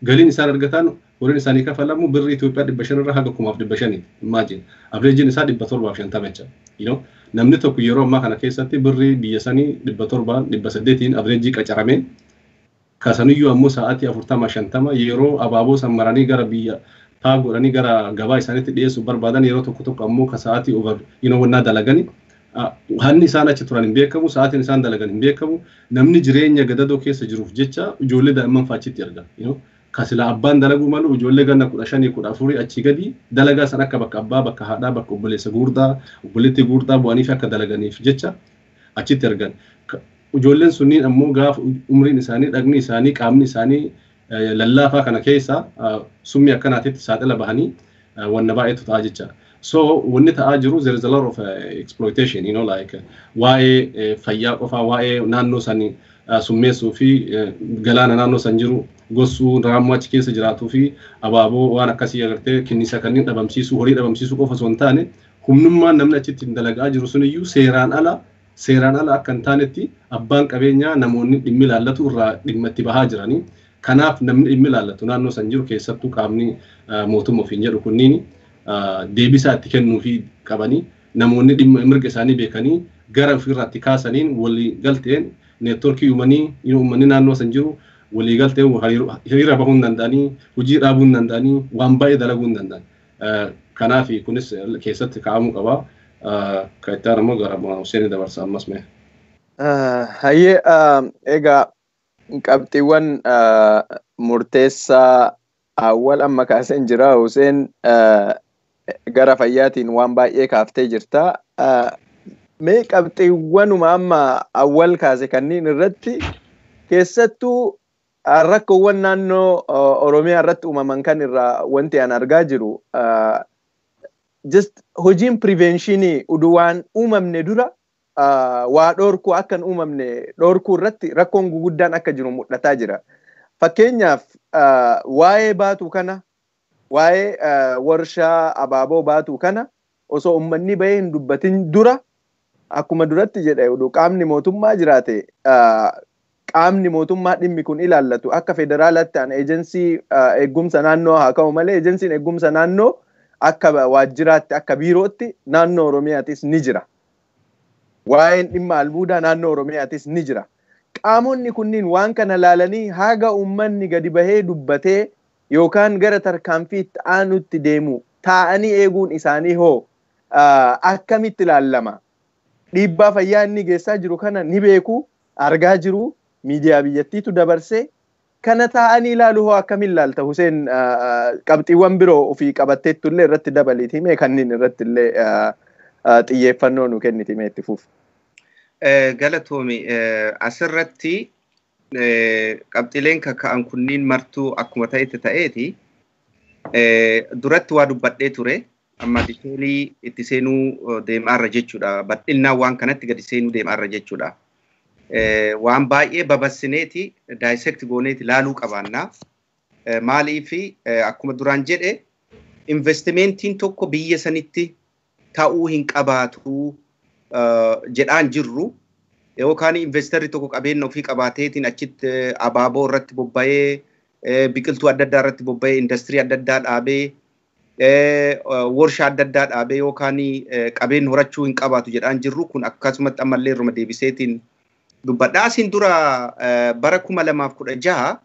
galiin isaan argatan horiin isaanii kafalamu birri Itoophiyaa 500 irraa haga 5,500 imagine average isaa 750 jecha. Namni tokko yeroo ammaa kana keessatti birri biyya sanii 700-800 average qacaramee kasaniyyuu ammoo sa'aatii 40-50 yeroo abaaboo san maranii gara biyya taa godhanii gara gabaa isaaniitti dhiyeessuu barbaadan yeroo tokko ammoo ka sa'aatii over wannaa dalagani hanni isaan achi turan hin beekamu sa'aatiin isaan dalagan hin beekamu namni jireenya gadadoo keessa jiruuf jecha ijoollee daa'imman faachitti arga. Kasila abbaan dalaguu malu ijoollee ganna 15-14 achi gadi dalagaa san akka bakka abbaa bakka haadhaa bakka obboleessa guurdaa obboleetti guurdaa bu'anii fi akka dalaganiif jecha achitti argan. Ijoolleen sunniin ammoo gaafa umriin isaanii dhagni isaanii qaamni isaanii lallaafaa kana keessa summii akkanaatitti saaxila bahanii wanna baay'eetu ta'a jecha. So wanni ta'aa jiru there is a lot of exploitation like waa'ee fayyaa qofaa waa'ee naannoo sanii summeessuu fi galaana naannoo san jiru gossuu raammoo achi keessa jiraatuu fi abaaboo waan akkasii agartee kinnisa kanneen dhabamsiisuu horii dhabamsiisuu qofa osoo hin taane humnummaan namni achitti dalagaa jiru suniyyuu seeraan ala akka hin taanetti abbaan qabeenyaa namoonni dhimmi ilaallatu irraa dhimma itti bahaa jiranii. Kanaaf namni dhimmi ilaallatu naannoo san jiru keessattuu qaamni mootummaa ofiin jedhu kunniin deebisaa itti kennuu fi qabanii namoonni dhimma mirga isaanii beekanii gara ofirraatti kaasaniin walii galteen neetworkii uummanni naannoo san jiru walii galteen hiriira bahuu hin danda'anii hojii dhaabuu hin danda'anii waan baay'ee dalaguu hin danda'an. Kanaaf kunis keessatti kaa'amuu qaba. Kan itti aanu immoo gara Hussein dabarsa ammas mee. Hayyee egaa qabxiiwwan murteessaa awwal amma kaaseen jira Hussein gara fayyaatiin waan baay'ee kaaftee jirta. Mee qabxiiwwanuma amma awwal kaase kanneen irratti keessattuu rakkoowwan naannoo Oromiyaa irratti uumaman kan irraa wanti an argaa jiru just hojiin preventionii uduu waan uumamne dura waa dhoorkuu akkan uumamne dhoorkuu irratti rakkoon guguddaan akka jiru mul'ataa jira. Fakkeenyaaf waa'ee baatuu kana waa'ee warshaa abaaboo baatuu kana osoo uummanni bahee hin dubbatin dura akkuma duratti jedhe uduu qaamni mootummaa jiraate qaamni mootummaa dhimmi kun ilaallatu akka federaalaatti an eejensii eegumsa naannoo haa ka'u malee eejensiin eegumsa naannoo akka waajjiraatti akka biirootti naannoo Oromiyaatis ni jira. Waa'een dhimma albuudaa naannoo Oromiyaatis ni jira. Qaamonni kunniin waan kana laalanii haga uummanni gadi bahee dubbatee yookaan gara tarkaanfiitti aanutti deemu taa'anii eeguun isaanii hoo akkamitti ilaallama? Dhiibbaa fayyaa inni geessaa jiru kana ni beeku argaa jiru miidiyaa biyyattiitu dabarsee kana taa'anii ilaalu hoo akkamiin ilaalta Hussein? Qabxiiwwan biroo ofii qabatteettu illee irratti dabaliiti mee kanneen irratti illee xiyyeeffannoo nu kenniti mee itti fuuf. Galatoomi asirratti qabxiileen kaka'an kunniin martuu akkuma ta'eeti duratti waa dubbadhee ture amma diteelii itti seenuu deemaarra jechuudha. Bal'inaan waan kanatti gadi seenuu deemaarra jechuudha. Waan baay'ee babasineeti dissect gooneeti laaluu qabaannaa. Maaliifi akkuma duraan jedhe investimentiin tokko biyya sanitti ta'uu hin qabaatu jedhaan jirru yookaan investorri tokko qabeenya ofii qabaateetiin achitti abaaboo irratti bobba'ee biqiltuu adda addaa irratti bobba'ee industirii adda addaa dhaabee warshaa adda addaa dhaabee yookaan qabeenya horachuu hin qabaatu jedhaan jirru kun akkasumatti ammallee irruma deebiseetiin dubbadhaa. Asiin dura bara 2016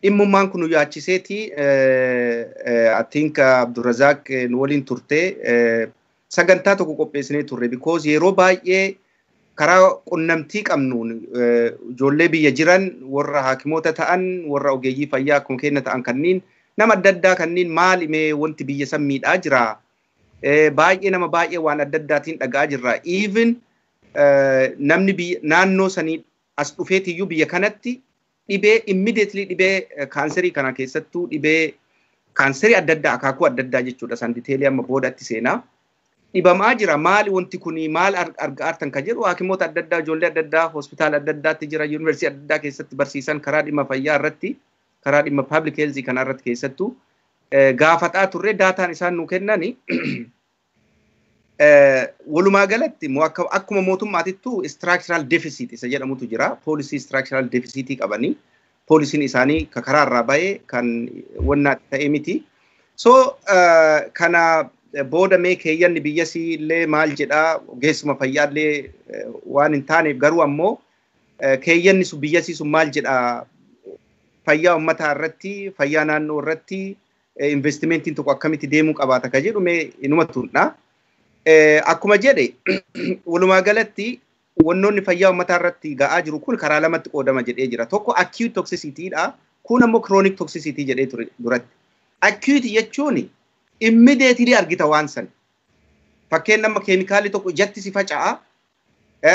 dhimmummaan kun yaachiseeti I think Abdurrazaaq nu waliin turte sagantaa tokko qopheessinee turre because yeroo baay'ee karaa qunnamtii qabnuun ijoollee biyya jiran warra haakimoota ta'an warra ogeeyyii fayyaa akkuma keenya ta'an kanniin nama adda addaa kanniin maal imee wanti biyya san miidhaa jira baay'ee nama baay'ee waan adda addaatiin dhagaa jirra even namni naannoo sanii as dhufeetiyyuu biyya kanatti dhibee immediately dhibee kaanserii kana keessattuu dhibee kaanserii adda addaa akaakuu adda addaa jechuudha san diteelii amma boodatti seenaa dhibamaa jira maali wanti kuni maal argan kan jedhu haakimoota adda addaa ijoollee adda addaa hospitaala adda addaatti jira yuunivarsiitii adda addaa keessatti barsiisan karaa dhimma fayyaa irratti karaa dhimma public health kana irratti keessattuu gaafataa turre daataan isaan nu kennani walumaa galatti akkuma mootummaatittu structural deficit isa jedhamutu jira policy structural deficit qabanii poolisiin isaanii karaa irraa ba'ee kan wanna ta'e miti so kana booda mee keeyyanni biyyasii illee maal jedhaa ogeessuma fayyaallee waan hin taaneef garuu ammoo keeyyanni sun biyyasii sun maal jedhaa fayyaa ummataa irratti fayyaa naannoo irratti investimentiin tokko akkamitti deemuu qabaata ka jedhu mee inuma tuundha. Akkuma jedhe walumaa galatti wannoonni fayyaa ummataa irratti ga'aa jiru kun karaa lamatti qoodama jedhee jira. Tokko acute toxicity dha kun ammoo chronic toxicity jedhee ture duratti. Acute jechuun immediately argita waan san. Fakkeen nama keemikaalii tokko ijatti si faca'a.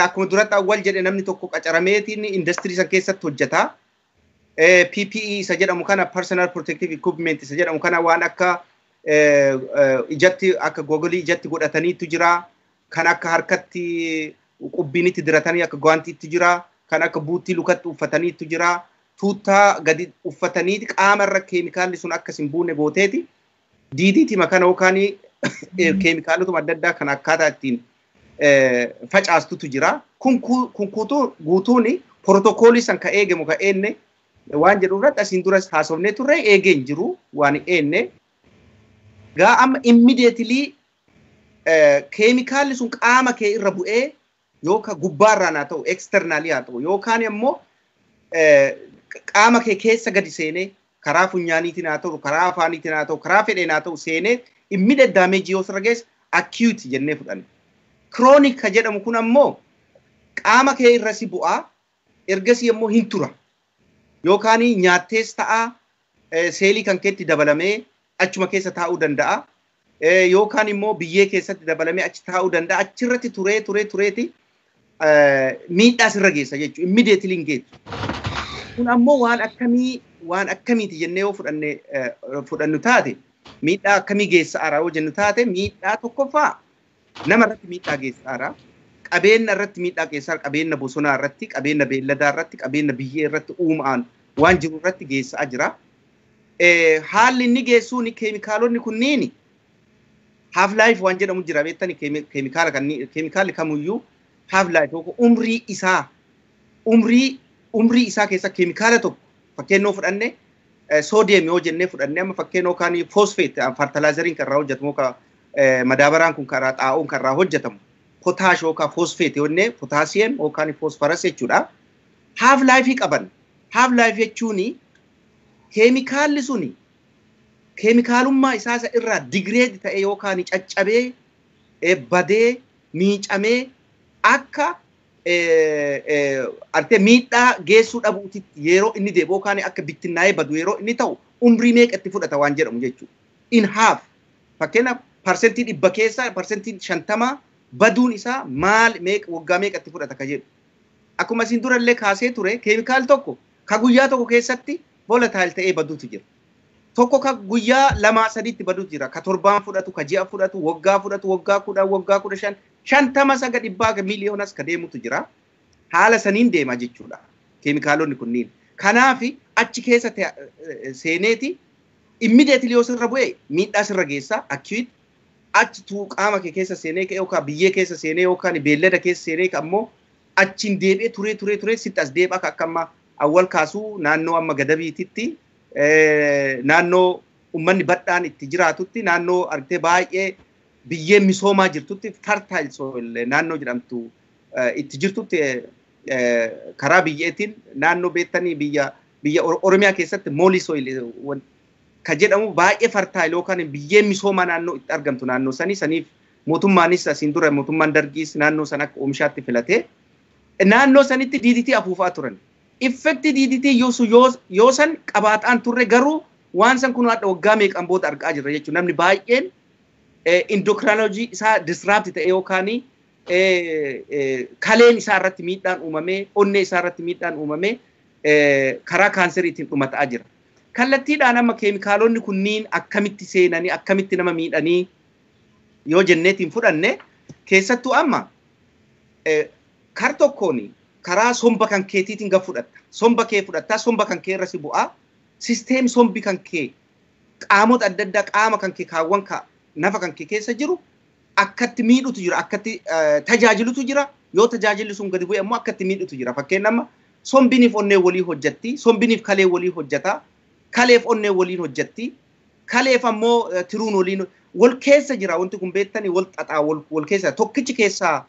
Akkuma duratti awwal jedhe namni tokko qacarameetiin industirii san keessatti hojjeta. PPE isa jedhamu kana personal protective equipment isa jedhamu kana waan akka ijatti akka gogolii ijatti godhataniitu jira. Kan akka harkatti qubbiinitti diratanii akka gwaantiitti jira. Kan akka buutii lukatti uffataniitu jira. Tuuttaa gadi uffataniiti qaama irra keemikaalli sun akka hin buune gooteeti. DDT makana yookaan keemikaalotuma adda addaa kan akkaataa ittiin facaastutu jira. Kun guutuun protokoolee san ka eegemu ka eenne waan jedhu irratti asiin duras haasofnee turre eegeen jiru waan eenne. Gaa amma immediately keemikaalli sun qaama kee irra bu'ee yookaan gubbaarraan haa ta'u externally haa ta'u yookaan immoo qaama kee keessa gadi seenee karaa funyaaniitiin haa ta'u karaa afaaniitiin haa ta'u karaa fedheen haa ta'u seenee immediate damage yoo sirra geesse acute jennee fudhanne. Chronic ka jedhamu kun ammoo qaama kee irra si bu'aa ergasii immoo hin tura yookaan nyaattees ta'a seelii kan keetti dabalamee achuma keessa taa'uu danda'a yookaan immoo biyyee keessatti dabalamee achi taa'uu danda'a achirratti tureeti miidhaa sirra geessa jechuudha immediately hin geessu. Kun ammoo waan akkamiiti jennee yoo fudhannu taate miidhaa akkamii geessaara yoo jennu taate miidhaa tokkoffaa nama irratti miidhaa geessaara qabeenya irratti miidhaa geessaara qabeenya bosonaa irratti qabeenya beelladaa irratti qabeenya biyyee irratti uumaan waan jiru irratti geessaa jira. Haalli inni geessuun keemikaalonni kunniin half life waan jedhamu jira beektani keemikaalli kamuyyuu half life yookaan umrii isaa keessa keemikaala tokko fakkeenyoo fudhanne soodiyem yoo jennee fudhanne amma fakkeenyoo kaan fosfeet fertilizeriin kan irraa hojjetamu yookaan madaabaraan kun karaa xaa'oon kan irraa hojjetamu potaash yookaan fosfeet yookaan potaasiyem yookaan fosfaras jechuudha. Half life qaban half life jechuun keemikaalli suni keemikaalummaa isaa irraa digireed ta'e yookaan caccabee badee miicamee akka arte miidhaa geessuu dhabuutitti yeroo inni deebi'u yookaan akka bittinnaa'ee badu yeroo inni ta'u umrii meeqatti fudhata waan jedhamu jechuudha. In half fakkeenya parsentii 100 keessaa parsentii 50 baduun isaa maal waggaa meeqatti fudhata ka jedhu. Akkuma isin durallee kaasee ture keemikaal tokko ka guyyaa tokko keessatti volatile ta'ee baduutu jira. Tokko ka guyyaa 2-3tti baduutu jira. Ka torbaan fudhatu, ka ji'a fudhatu, waggaa 10, waggaa 15, 50 miliyoonas ka deemutu jira. Haala saniin deema jechuudha. Keemikaalonni kunniin. Kanaaf achi keessa seeneeti immediately yoo sirra bu'e miidhaa sirra geessa acute achi qaama kee keessa seenee yookaan biyyee keessa seenee yookaan beellada keessa seenee ammoo achiin deebi'ee turee sitti as deebi'a akka amma awwal kaasuu naannoo amma gadabiititti naannoo ummanni badhaan itti jiraatutti naannoo argitee baay'ee biyyeen misoomaa jirtutti fertile soil naannoo jedhamtu itti jirtutti karaa biyyeetiin naannoo beektanii biyya Oromiyaa keessatti mooli soil ka jedhamu baay'ee fertile yookaan biyyeen misoomaa naannoo itti argamtu naannoo saniif mootummaanis asiin dura mootummaan dargiis naannoo sana akka oomishaatti filatee naannoo sanitti DDT afuufaa turan. Effekti DDT yoo san qabaataan turre garuu waan san kun hadha waggaa meeqan booda argaa jirra jechuudha. Namni baay'een endocrinology isaa disrupt ta'e yookaan kaleen isaa irratti miidhaan uumamee, onnee isaa irratti miidhaan uumamee karaa kaanseriitiin dhumataa jira. Kallattiidhaan amma keemikaalonni kunniin akkamitti seenanii, akkamitti nama miidhanii yoo jenneetiin fudhanne keessattuu amma kar tokkoon karaa somba kan keetiitiin gad fudhatta. Somba kee fudhattaa, somba kan kee irra si bu'aa. Sisteem sombi kan kee qaamota adda addaa qaama kan kee kaawwan nafa kan kee keessa jiru akkatti miidhutu jira, akkatti tajaajilutu jira. Yoo tajaajilli sun gadi bu'e immoo akkatti miidhutu jira. Fakkeenyaaf sombiniif onnee walii hojjetti, sombiniif kalee walii hojjeta, kaleef onnee waliin hojjetti, kaleef ammoo tiruun waliin wal keessa jira. Wanti kun beektanii wal xaxaa wal keessa tokkichi keessaa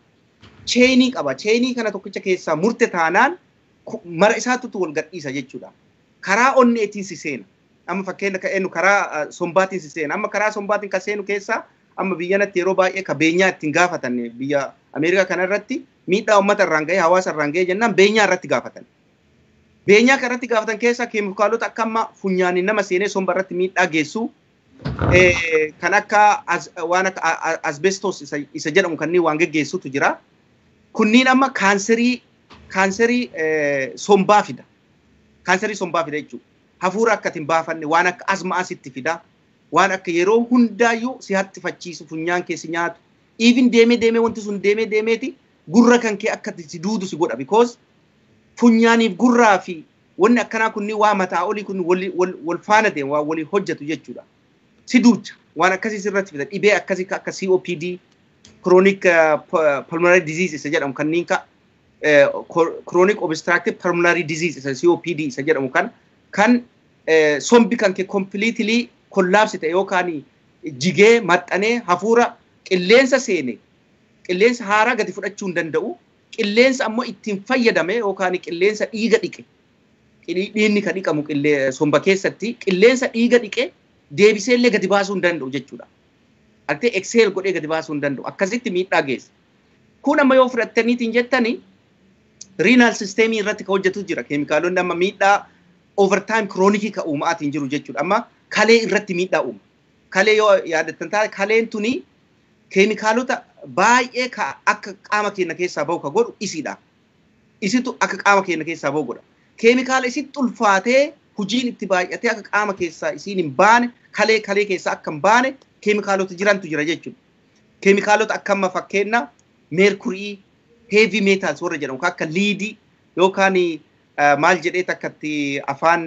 cheenii qaba. Cheenii kana tokkicha keessaa murte taanaan mara isaatutu wal gadhiisa jechuudha. Karaa onneetiin si seena. Amma fakkeenya ka'eennu karaa sombaatiin si seena. Amma karaa sombaatiin kan seenu keessaa amma biyyanatti yeroo baay'ee ka beenyaa ittiin gaafatan biyya Ameerikaa kanarratti miidhaa uummata irraan ga'ee hawaasa irraan ga'ee jennaan beenyaa irratti gaafatan. Beenyaa kanarratti gaafatan keessaa keemikaalota akka amma funyaaniin nama seenee somba irratti miidhaa geessu kan akka waan akka asbestos isa jedhamu kanneen waan geggeessutu jira. Kunniin amma kaanserii sombaa fida. Kaanserii sombaa fida jechuudha. Hafuura akka ittiin baafanne waan akka asmaa sitti fida. Waan akka yeroo hundaayyuu si hattifachiisu funyaan keessi nyaatu. Even deemee wanti sun deemeeti gurra kan kee akka si duudu si godha. Because funyaaniif gurraa fi wanni akkanaa kunniin waa mataa olii kun wal faana deemu waa walii hojjetu jechuudha. Si duucha waan akkasii sirratti fida. Dhibee akkasii akka COPD, chronic pulmonary disease isa jedhamu kanneen ka chronic obstructive pulmonary disease isa COPD isa jedhamu kan sombi kan kee completely collapse ta'e yookaan jigee maxxanee hafuura qilleensa seene qilleensa haaraa gadi fudhachuu hin danda'u. Qilleensa ammoo ittiin fayyadame yookaan qilleensa dhiiga dhiqe. Dhiigni kan dhiqamu somba keessatti qilleensa dhiiga dhiqe deebisee illee gadi baasuu hin danda'u jechuudha. Aktee excel godhee gadi baasuu hin danda'u. Akkasitti miidhaa geessa. Kun amma yoo fudhattaniitiin jettani renal systemii irratti ka hojjetu jira. Keemikaalonni amma miidhaa overtime chronic ka uumaatiin jiru jechuudha. Amma kalee irratti miidhaa uuma. Kalee yoo yaadattan taate kaleen tuni keemikaalota baay'ee akka qaama keenya keessaa bahu ka godhu isiidha. Isitu akka qaama keenya keessaa bahu godha. Keemikaala isitti ulfaatee hojiin itti baay'atee akka qaama keessaa isiin hin baane kalee keessaa akka hin baane keemikaalota jirantu jira jechuudha. Keemikaalota akka amma fakkeenya mercury, heavy metals warra jedhamu akka liidii yookaan maal jedhee takkatti afaan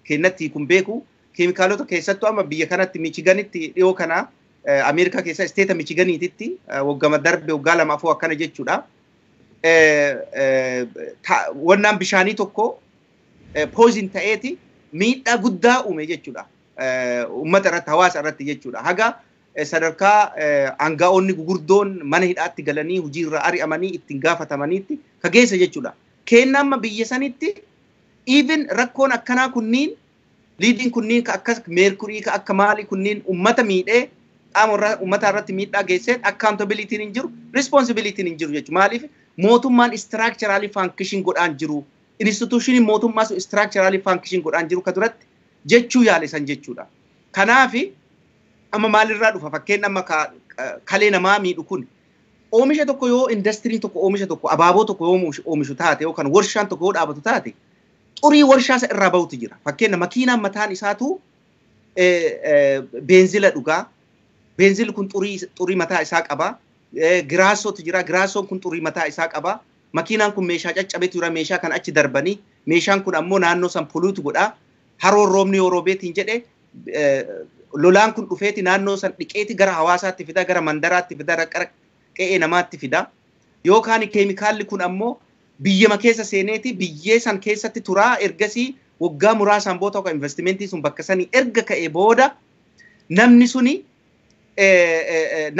keenyatti kun beeku keemikaalota keessattuu amma biyya kanatti Michiganitti dhiyoo kana Ameerikaa keessa isteeta Michiganiititti waggama darbe waggaa 2 akkana jechuudha. Wannaan bishaanii tokko poison ta'eeti miidhaa guddaa uume jechuudha. Uummata irratti hawaasa irratti jechuudha. Haga sadarkaa aangaa'onni gugurdoon mana hidhaatti galanii hojiirra ari'amanii ittiin gaafatamaniitti ka geessa jechuudha. Keenna amma biyya sanitti even rakkoon akkanaa kunniin liidiin kunniin ka akka mercury ka akka maali kunniin uummata miidhee qaama uummata irratti miidhaa geessee accountability hin jiru, responsibility hin jiru jechuudha. Maaliif mootummaan structurally function godhaan jiru, institution mootummaa structurally function godhaan jiru ka duratti jechuu yaalisan jechuudha. Kanaafi amma maalirraa dhufa fakkeenya amma kalee namaa miidhu kun oomisha tokko yoo industrii tokko oomisha tokko abaaboo tokko yoo oomishu taate yookaan warshaan tokko yoo dhaabatu taate xurii warshaa isa irraa bahutu jira. Fakkeenya makiinaan mataan isaatu beenzila dhugaa. Beenzilli kun xurii mataa isaa qaba. Giraasotu jira. Giraasoon kun xurii mataa isaa qaba. Makiinaan kun meeshaa caccabetu jira. Meeshaa kan achi darbanii. Meeshaan kun ammoo naannoo san poluutu godha. Haroon roobni yoo roobeetiin jedhe lolaan kun dhufeeti naannoo san dhiqeeti gara hawaasaatti fida, gara mandaraatti fida, gara qe'ee namaatti fida. yookaan keemikaalli kun ammoo biyyama keessa seeneeti biyyee san keessatti turaa ergasii waggaa muraasaan booda akka investimentii sun bakka sanii erga ka'ee booda namni suni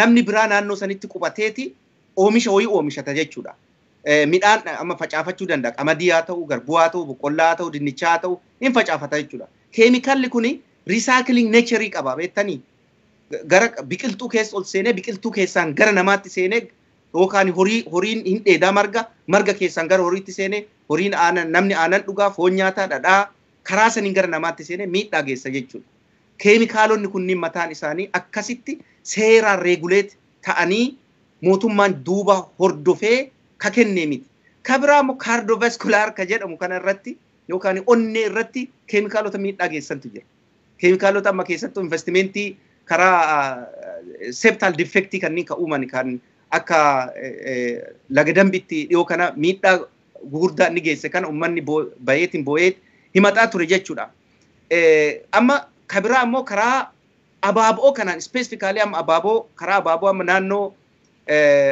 namni biraa naannoo sanitti qubateeti oomisha wayii oomishata jechuudha. Midhaan amma facaafachuu danda'a. Qamadii haa ta'u, garbuu haa ta'u, boqqolloo haa ta'u, dinnichaa haa ta'u hin facaafata jechuudha. Keemikaalli kuni recycling nature qaba beektanii gara biqiltuu keessa ol seenee biqiltuu keessaan gara namaatti seenee yookaan horiin hin dheedaa marga keessaan gara horiitti seenee horiin namni aanan dhugaa foon nyaataa dhadhaa karaa saniin gara namaatti seenee miidhaa geessa jechuudha. Keemikaalonni kunniin mataan isaanii akkasitti seeraan reeguleet ta'anii mootummaan duuba hordofee ka kennee miti. Ka biraa immoo kaardiyoovaskulaar ka jedhamu kana irratti yookaan onnee irratti keemikaalota miidhaa geessantu jira. Keemikaalota amma keessattuu investimentii karaa septal defectii kanneen ka uuman kan akka laga dambitti dhiyoo kana miidhaa gurguddaa inni geesse kana uummanni bayeetiin boo'eet himataa ture jechuudha. Amma ka biraa immoo karaa abaaboo kanaan specifically amma karaa abaaboo amma naannoo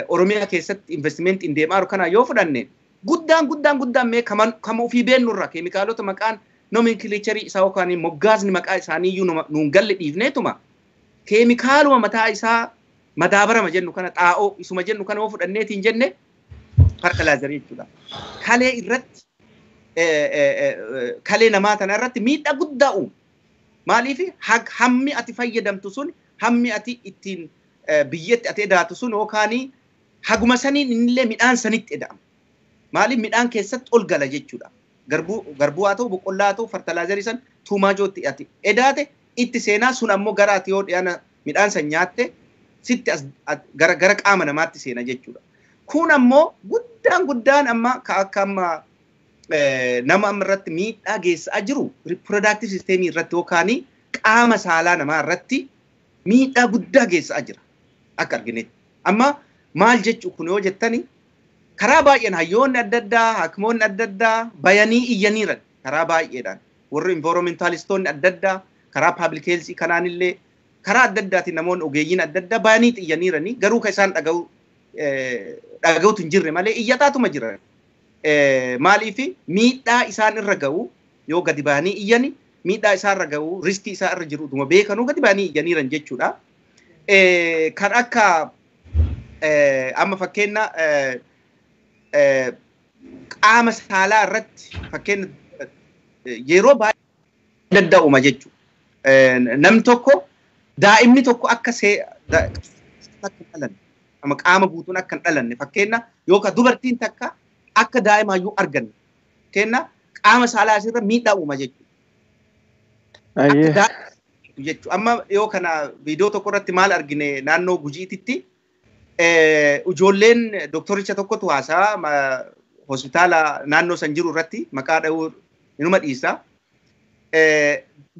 Oromiyaa keessatti investimentii hin deemaa jiru kana yoo fudhanne guddaan mee kama ofii beennurra keemikaalota maqaan nomenclature isaa yookaan moggaasni maqaa isaanii iyyuu nuun galle dhiifneetuma keemikaaluma mataa isaa madaabarama jennu kana xaa'oo isuma jennu kana yoo fudhanneetiin jenne fertilizer jechuudha. Kalee irratti kalee namaa tana irratti miidhaa guddaa uumu. Maaliif hammi ati fayyadamtu sun hammi ati ittiin biyyatti ati edaatu sun yookaan haguma saniin innillee midhaan sanitti eda'ama. Maaliif midhaan keessatti ol gala jechuudha. Garbuu haa ta'u boqqolloo haa ta'u fertilizerii san tuumaajootti ati edaate itti seenaa sun ammoo gara ati yoo dhiyaana midhaan san nyaatte sitti gara qaama namaatti seena jechuudha. Kun ammoo guddaan amma akka amma nama amma irratti miidhaa geessaa jiru reproductive system irratti yookaan qaama saalaa namaa irratti miidhaa guddaa geessaa jira akka arginetti. Amma maal jechuu kun yoo jettani karaa baay'een hayyoonni adda addaa hakimoonni adda addaa bayanii iyyaniiran karaa baay'eedhaan warri environmentalistoonni adda addaa karaa public health kanaanillee karaa adda addaatiin namoonni ogeeyyiin adda addaa bayanii iyyaniiranii garuu kan isaan dhaga'uutu hin jirre malee iyyataatuma jiran. Maaliif miidhaa isaan irra ga'u yoo gadi bayanii iyyani miidhaa isaan irra ga'u riskii isaa irra jiru dhuma beekanuu gadi bayanii iyyaniiran jechuudha. Kan akka amma fakkeenya qaama saalaa irratti fakkeenya yeroo baay'ee dadda'uma jechuudha. Namni tokko daa'imni tokko akka dhalanne amma qaama guutuun akka hin dhalanne fakkeenya yookaan dubartiin takka akka daa'imayyuu arganne fakkeenya qaama saalaa asirra miidhaa uuma jechuudha. Amma yoo kana viidiyoo tokko irratti maal argine naannoo Gujiititti ijoolleen doktoricha tokkotu haasaa hospitaala naannoo san jiru irratti maqaa dha'uu inuma dhiisa.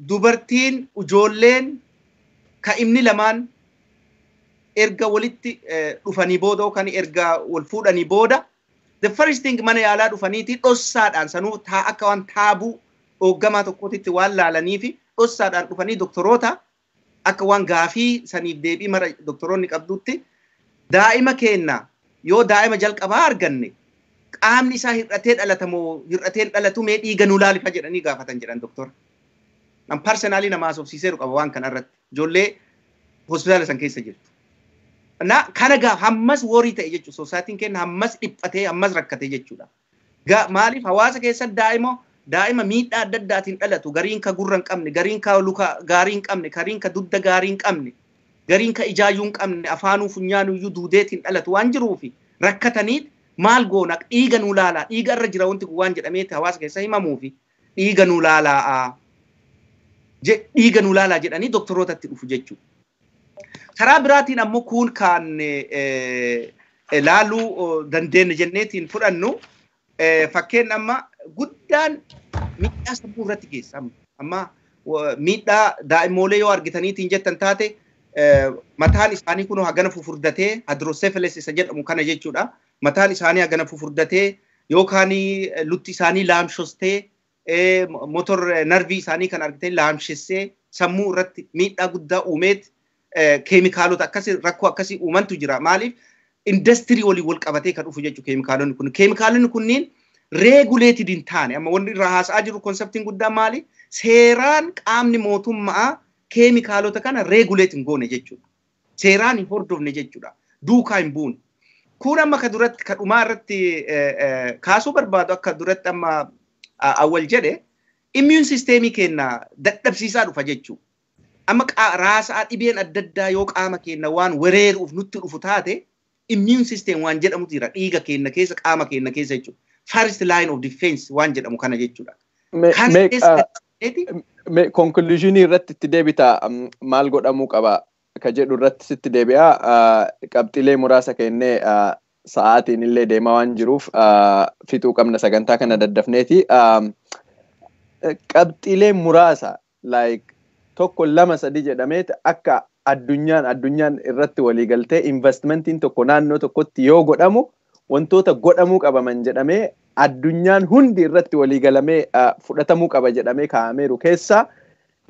Dubartiin ijoolleen kaa'imni lamaan erga walitti dhufanii booda yookaan erga wal fuudhanii booda the first thing mana yaalaa dhufaniiti dhossaadhaan sanuu akka waan taabuu hooggamaa tokkotitti waan laalanii fi dhossaadhaan dhufanii doktoroota akka waan gaafii saniif deebii mara doktoroonni qabdutti daa'ima keenna yoo daa'ima jalqabaa arganne qaamni isaa hir'atee dhalatamoo hir'atee dhalatu mee dhiiga nu laalifa jedhanii gaafatan jedhan doktora. Nam personally nama asoofsiiseeru qaba waan kana irratti ijoollee hospitaala san keessa jirtu. Kana gaa hammas worii ta'e jechuudha. Soosaatiin keenya hammas dhiphatee hammas rakkatee jechuudha. Maaliif hawaasa keessatti daa'ima miidhaa adda addaatiin dhalatu gariin ka gurra hin qabne gariin ka luka gaarii hin qabne gariin ka dudda gaarii hin qabne gariin ka ijaayyuu hin qabne afaanuu funyaanuu iyyuu duudeetiin dhalatu waan jiruufi rakkataniit maal goona dhiiga nuu laalaa dhiiga irra jira wanti kun waan jedhameeti hawaasa keessa himamuufi dhiiga nuu laalaa jedhanii doktorootatti dhufu jechuudha. Karaa biraatiin ammoo kun kan laaluu dandeenya jenneetiin fudhannu fakkeen amma guddaan miidhaa sammuu irratti geessa. Amma miidhaa daa'imoolee yoo argitaniitiin jettan taate mataan isaanii kun hagana fufurdatee hydrocephalus isa jedhamu kana jechuudha. Mataan isaanii hagana fufurdatee yookaan lutti isaanii laamshostee motor narvii isaanii kan argitee laamshessee sammuu irratti miidhaa guddaa uumeet keemikaalota akkasii rakkoo akkasii uumantu jira. Maaliif industry wali wal qabatee kan dhufu jechuudha keemikaalonni kun. Keemikaalonni kunniin regulated hin taane amma wanni irraa haasa'aa jiru konseptiin guddaan maali? Seeraan qaamni mootummaa keemikaalota kana regulate hin goone jechuudha. Seeraan hin hordofne jechuudha. Duukaa hin buune. Kun amma ka duratti ka dhumaa irratti kaasuu barbaadu akka duratti amma awwal jedhe immune systemii keenya dadhabsiisaa dhufa jechuudha. Amma raasaa dhibeen adda addaa yoo qaama keenya waan wereeruuf nutti dhufu taate immune system waan jedhamutu jira dhiiga keenya keessa qaama keenya keessa jechuudha. First line of defense waan jedhamu kana jechuudha. Conclusionii irratti itti deebita maal godhamuu qaba ka jedhu irratti sitti deebi'a qabxilee muraasa kennee sa'aatiin illee deemaa waan jiruuf fixuu qabna sagantaa kana daddafneeti. Qabxilee muraasa like tokko lama sadi jedhamee akka addunyaan irratti walii galtee investmentiin tokko naannoo tokkotti yoo godhamu wantoota godhamuu qabaman jedhamee addunyaan hundi irratti walii galamee fudhatamuu qaba jedhamee kaa'ameeru keessa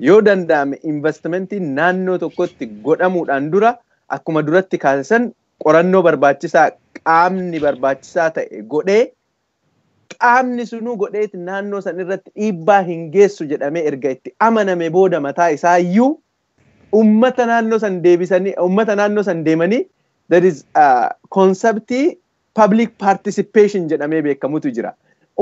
yoo danda'ame investmentiin naannoo tokkotti godhamuudhaan dura akkuma duratti kaasisan qorannoo barbaachisaa qaamni barbaachisaa ta'e godhee qaamni sunuu godheeti naannoo san irratti dhiibbaa hin geessu jedhamee erga itti amaname booda mataa isaa iyyuu ummata naannoo san deemanii that is conceptii public participation jedhamee beekamutu jira.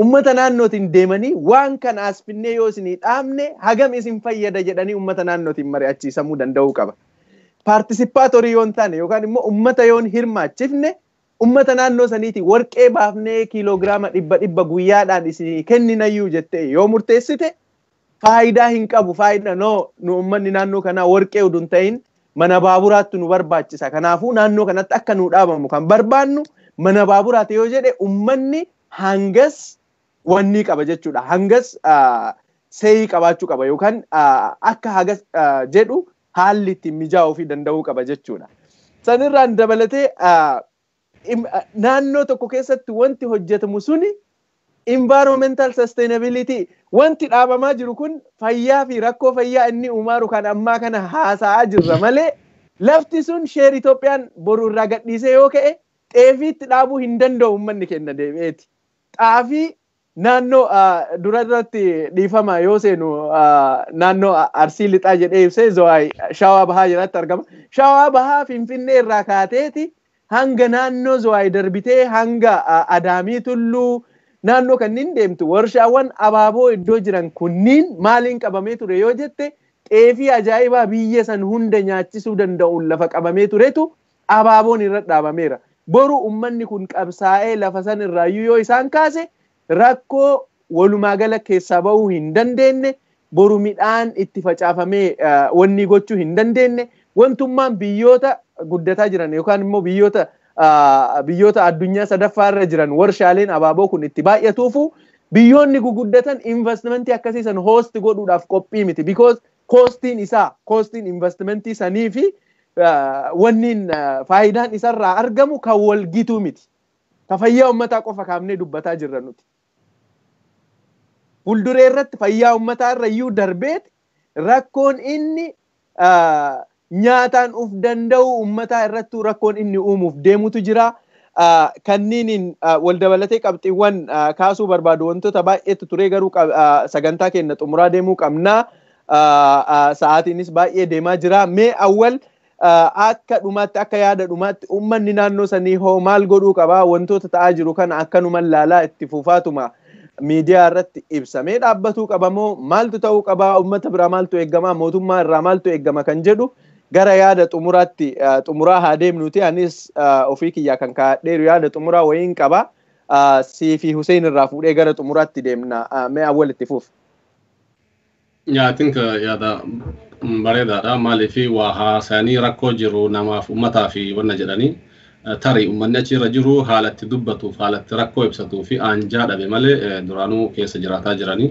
Ummata naannootiin deemanii waan kana asfinnee yoo isinii dhaabne hagam isin fayyada jedhanii ummata naannootiin mari'achiisamuu danda'uu qaba. Participatory yoon taane yookaan immoo ummata yoon hirmaachifne ummata naannoo saniiti warqee baafnee kiiloogiraama 100 guyyaadhaan isinii kenninayyuu jettee yoo murteessite faayidaa hin qabu. Faayidaa nu ummanni naannoo kanaa warqee udun ta'in mana baaburaatti nu barbaachisa. Kanaafuu naannoo kanatti akka nu dhaabamu kan barbaannu mana baaburaati yoo jedhe ummanni hangas wanni qaba jechuudha. Hangas seeyii qabaachuu qaba yookaan akka hagas jedhu haalli ittiin mijaa'uu fi danda'uu qaba jechuudha. Sanirraan dabalatee naannoo tokko keessatti wanti hojjetamu suni environmental sustainability wanti dhaabamaa jiru kun fayyaa fi rakkoo fayyaa inni uumaru kan ammaa kana haasa'aa jirra malee lafti sun sheer Itoophiyaan boru irraa gadhiisee yoo ka'e xaafiitti dhaabuu hin danda'u ummanni keenya deebi'eeti. Xaafii naannoo duratti dhiifama yoo seenu naannoo Arsii Lixaa jedhee ibsee Zowaay Shawaa Bahaa jedhatti argama. Shawaa Bahaa Finfinnee irraa kaateeti hanga naannoo Zowaay darbitee hanga Adaamii Tulluu naannoo kanneen deemtu warshaawwan abaaboo iddoo jiran kunniin maaliin qabamee ture yoo jette xaafii ajaa'ibaa biyya san hunda nyaachisuu danda'uun lafa qabamee turetu abaaboon irra dhaabameera. Boru ummanni kun qabsaa'ee lafa san irraayyuu yoo isaan kaase rakkoo walumaa gala keessaa bahuu hin dandeenye boru midhaan itti facaafamee wanni gochuu hin dandeenye wantummaan biyyoota guddataa jiran yookaan immoo biyyoota addunyaa sadaffaa irra jiran warshaaleen abaaboo kun itti baay'atuufu biyyoonni guguddatan investmentii akkasiisan host godhuudhaaf qophii miti because costiin investmentii sanii fi wanniin faayidaan isarraa argamu kan wal gitu miti. Ka fayyaa ummataa qofa kaafnee dubbataa jirra nuti. Fuulduree irratti fayyaa ummataa irra iyyuu darbeeti rakkoon inni nyaataan uf danda'u ummataa irratti rakkoon inni uumuuf deemutu jira. Kanniin wal dabalatee qabxiiwwan kaasuu barbaadu wantoota baay'eetu ture garuu sagantaa keenya xumuraa deemuu qabna. Sa'aatiinis baay'ee deemaa jira. Mee awwal akka dhumaatti akka yaada dhumaatti ummanni naannoo sanii hoo maal godhuu qabaa wantoota ta'aa jiru kana akkanuman laalaa itti fufaatuma miidiyaa irratti ibsamee dhaabbatuu qabamoo maaltu ta'uu qabaa ummata biraa maaltu eeggamaa mootummaa irraa maaltu eeggama kan jedhu gara yaada xumuraa haa deemnuti. Anis ofii kiyyaa kan kaadheeru yaada xumuraa wayiin qaba. Sii fi Hussein irraa fuudhee gara xumuraatti deemna. Mee awwal itti fuuf. Nyaatiin yaada bareedaadha. Maaliif waa haasa'anii rakkoo jiru namaaf ummataa fi wanna jedhanii tarii ummanni achirra jiru haalatti dubbatuuf haalatti rakkoo ibsatuu fi aanjaa dhabe malee duraanuu keessa jiraataa jiranii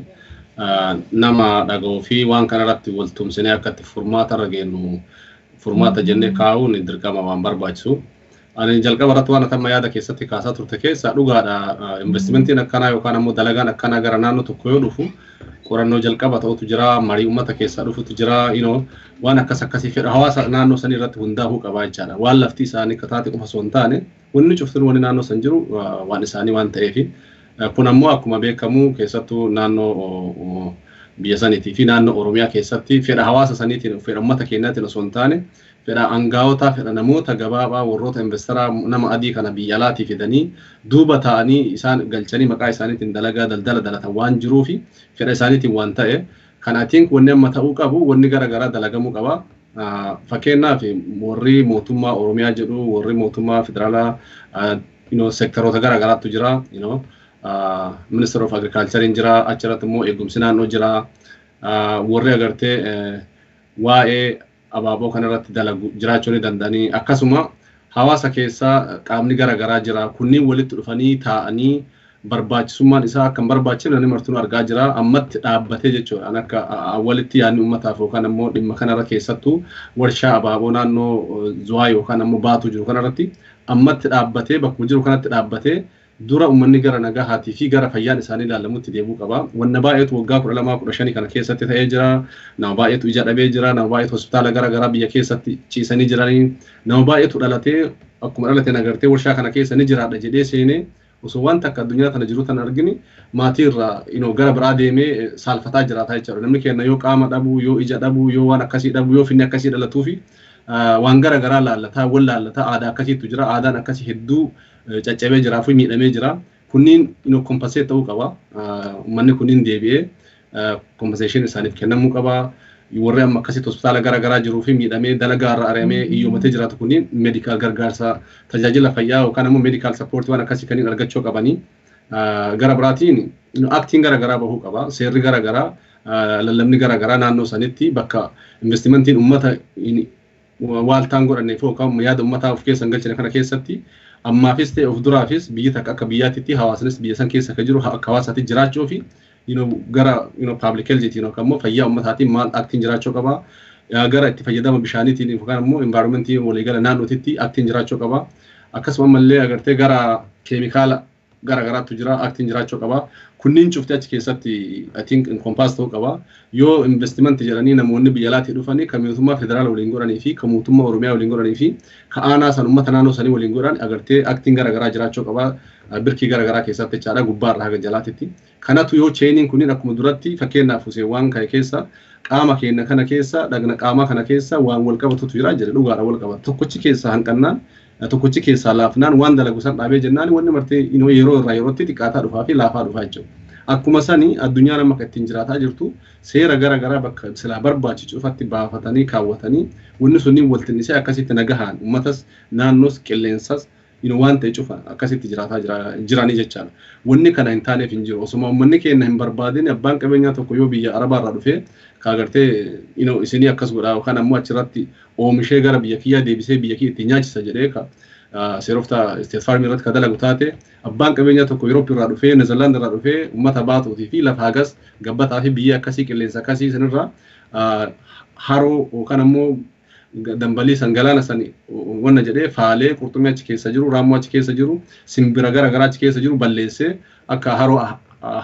nama dhaga'uu fi waan kanarratti wal tumsinee akkatti furmaata irra geennu furmaata jennee kaa'uun dirqama waan barbaachisu. Ani jalqaba irratti waan atamma yaada keessatti kaasaa turte keessa dhugaadha. Investimentiin akkanaa yookaan ammoo dalagaan akkanaa gara naannoo tokko yoo dhufu qorannoo jalqaba ta'utu jira marii uummata keessaa dhufutu jira waan akkasii fedha hawaasa naannoo san irratti hundaa'uu qabaa jechaadha waan lafti isaanii kataate qofa osoo hin taane wanni cuftin wanni naannoo san jiru waan isaanii waan ta'eef kun ammoo akkuma beekamu keessattuu naannoo biyya saniitii fi naannoo Oromiyaa keessatti fedha hawaasa saniitiin fedha uummata keenyaatiin osoo hin taane fedha aangaa'otaa fedha namoota gabaabaa warroota investara nama adii kana biyya alaatii fidanii duuba ta'anii isaan galchanii maqaa isaaniitiin dalagaa daldala dalatan waan jiruu fi fedha isaaniitiin waan ta'e kanaatiin wanni amma ta'uu qabu wanni garaagaraa dalagamuu qaba. Fakkeenyaaf warri mootummaa Oromiyaa jedhu warri mootummaa federaalaa seektaroota garaagaraatu jira Minister of Agriculture jira achirratti immoo eegumsi naannoo jira warri agartee waa'ee abaaboo kanarratti dalagu jiraachuu ni danda'anii akkasuma hawaasa keessaa qaamni garaagaraa jira kunniin walitti dhufanii taa'anii barbaachisummaan isaa akka barbaachifne namni martuu argaa jira ammatti dhaabbatee jechuudha akka walitti yaadni uummataaf yookaan ammoo dhimma kanarra keessattuu warshaa abaaboo naannoo Zuwaa yookaan ammoo Baatuu jiru kanarratti ammatti dhaabbatee bakka jiru kanatti dhaabbatee dura uummanni gara nagahaatii fi gara fayyaan isaanii ilaalamutti deemuu qaba. Wanna baay'eetu waggaa 12-15 kana keessatti ta'ee jira. Nama baay'eetu ija dhabee jira. Nama baay'eetu hospitaala garaagaraa biyya keessatti ciisanii jiranii. Nama baay'eetu dhalatee akkuma dhalatee nagartee warshaa kana keessa ni jiraadha jedhee seenee osoo wanta akka addunyaa kana jiru tan argini maatii irraa gara biraa deemee saalfataa jiraataa jechuudha. Namni keenya yoo qaama dhabuu yoo ija dhabuu yoo waan akkasii dhabuu yoo finni akkasii dhalatuu fi waan garaagaraa laallataa wal laallataa aadaa akkasiitu jira. Aadaan akkasii hedduu caccabee jira fi miidhamee jira. Kunniin kompensate ta'uu qaba. Manni kunniin deebi'ee compensation isaaniif kennamuu qaba. Warri amma akkasitti hospitaala garaagaraa jiruu fi miidhamee dalagaa irra ari'amee iyyoommatee jiraatu kunniin medical gargaarsa tajaajila fayyaa yookaan ammoo medical support waan akkasii kanneen argachuu qabanii gara biraatiin acting garaagaraa bahuu qaba. Seerri garaagaraa lallabni garaagaraa naannoo sanitti bakka investimentiin uummata waaltaan godhanneef yookaan yaada uummataa of keessa galchine kana keessatti ammaafis ta'e of duraafis biyyi takka akka biyyaatitti hawaasnis biyya san keessa akka jiru akka hawaasaatti jiraachuu fi gara public health yookaan ammoo fayyaa uummataatiin maal acting jiraachuu qaba. Gara itti fayyadama bishaaniitiin yookaan ammoo environmentii waliigala naannootitti acting jiraachuu qaba. Akkasuma ammallee agartee gara keemikaala garaagaraatu jira acting jiraachuu qaba. Kunniin cufti achi keessatti I think encompass ta'uu qaba. Yoo investment jedhanii namoonni biyya alaatii dhufanii kan mootummaa federaala waliin godhanii fi kan mootummaa Oromiyaa waliin godhanii fi kan aanaa san uummata naannoo sanii waliin godhan agartee acting garaagaraa jiraachuu qaba. Birkii garaagaraa keessatti jechaadha gubbaarraa haga jalaatitti. Kanatu yoo chainiin kunniin akkuma duratti fakkeenyaaf waan ka'e keessa qaama keenya kana keessa dhagna qaamaa kana keessa waan wal qabatutu jira jedhe dhugaadha wal qabatu. Tokkochi keessaa hanqannaan tokkochi keessaa laafnaan waan dalagu san dhaabee jennaan wanni martee yeroo irraa yerootti xiqqaataa dhufaa fi laafaa dhufaa jechuudha. Akkuma sanii addunyaan amma ittiin jiraataa jirtu seera garaagaraa bakka silaa barbaachisu ufatti baafatanii kaawwatanii wanni sunniin waltinnisee akkasitti nagahaan uummatas naannoos qilleensas waan ta'e cufa akkasitti jiraataa jiranii jechaadha. Wanni kana hin taaneef hin jiru. Osuma uummanni keenya hin barbaadin abbaan qabeenyaa tokko yoo biyya Arabaarraa dhufee kaagartee isinii akkas godhaa yookaan ammoo achirratti oomishee gara biyya kiyyaa deebisee biyya kiyya itti nyaachisa jedhee seerofta state farm irratti ka dalagu taate abbaan qabeenyaa tokko Europe irraa dhufee Neezerlaand irraa dhufee uummata baatuutii fi lafa hagas gabbataa fi biyya akkasii qilleensa akkasii sanirraa haroo yookaan ammoo dambalii sangalaana sani wanna jedhee faalee qurxummii achi keessa jiru raammoo achi keessa jiru simbira garaagaraa achi keessa jiru balleessee akka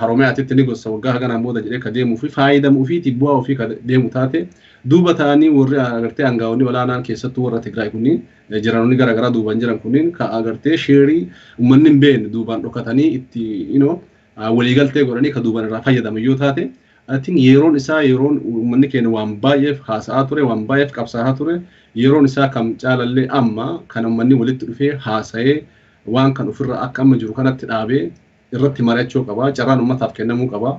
haromee atitti ni gosa waggaa haganaan booda jedhee ka deemuu fi faayidamuu fi bu'aa ofii ka deemu taate duuba ta'anii warri agartee aangaa'onni olaanaan keessattuu warra Tigraay kunniin jiranoonni garaagaraa duubaan jiran kunniin ka agartee sheerii uummanni hin beekne duubaan dhokatanii itti waliigaltee godhanii ka duubaan irraa fayyadaman yoo taate I think yeroon isaa yeroon uummanni keenya waan baay'eef haasa'aa ture waan baay'eef qabsaa'aa ture yeroon isaa kam caalallee amma kan uummanni walitti dhufee haasa'ee waan kan ofirra akka amma jiru kanatti dhaabee irratti mari'achuu qaba carraan uummataaf kennamuu qaba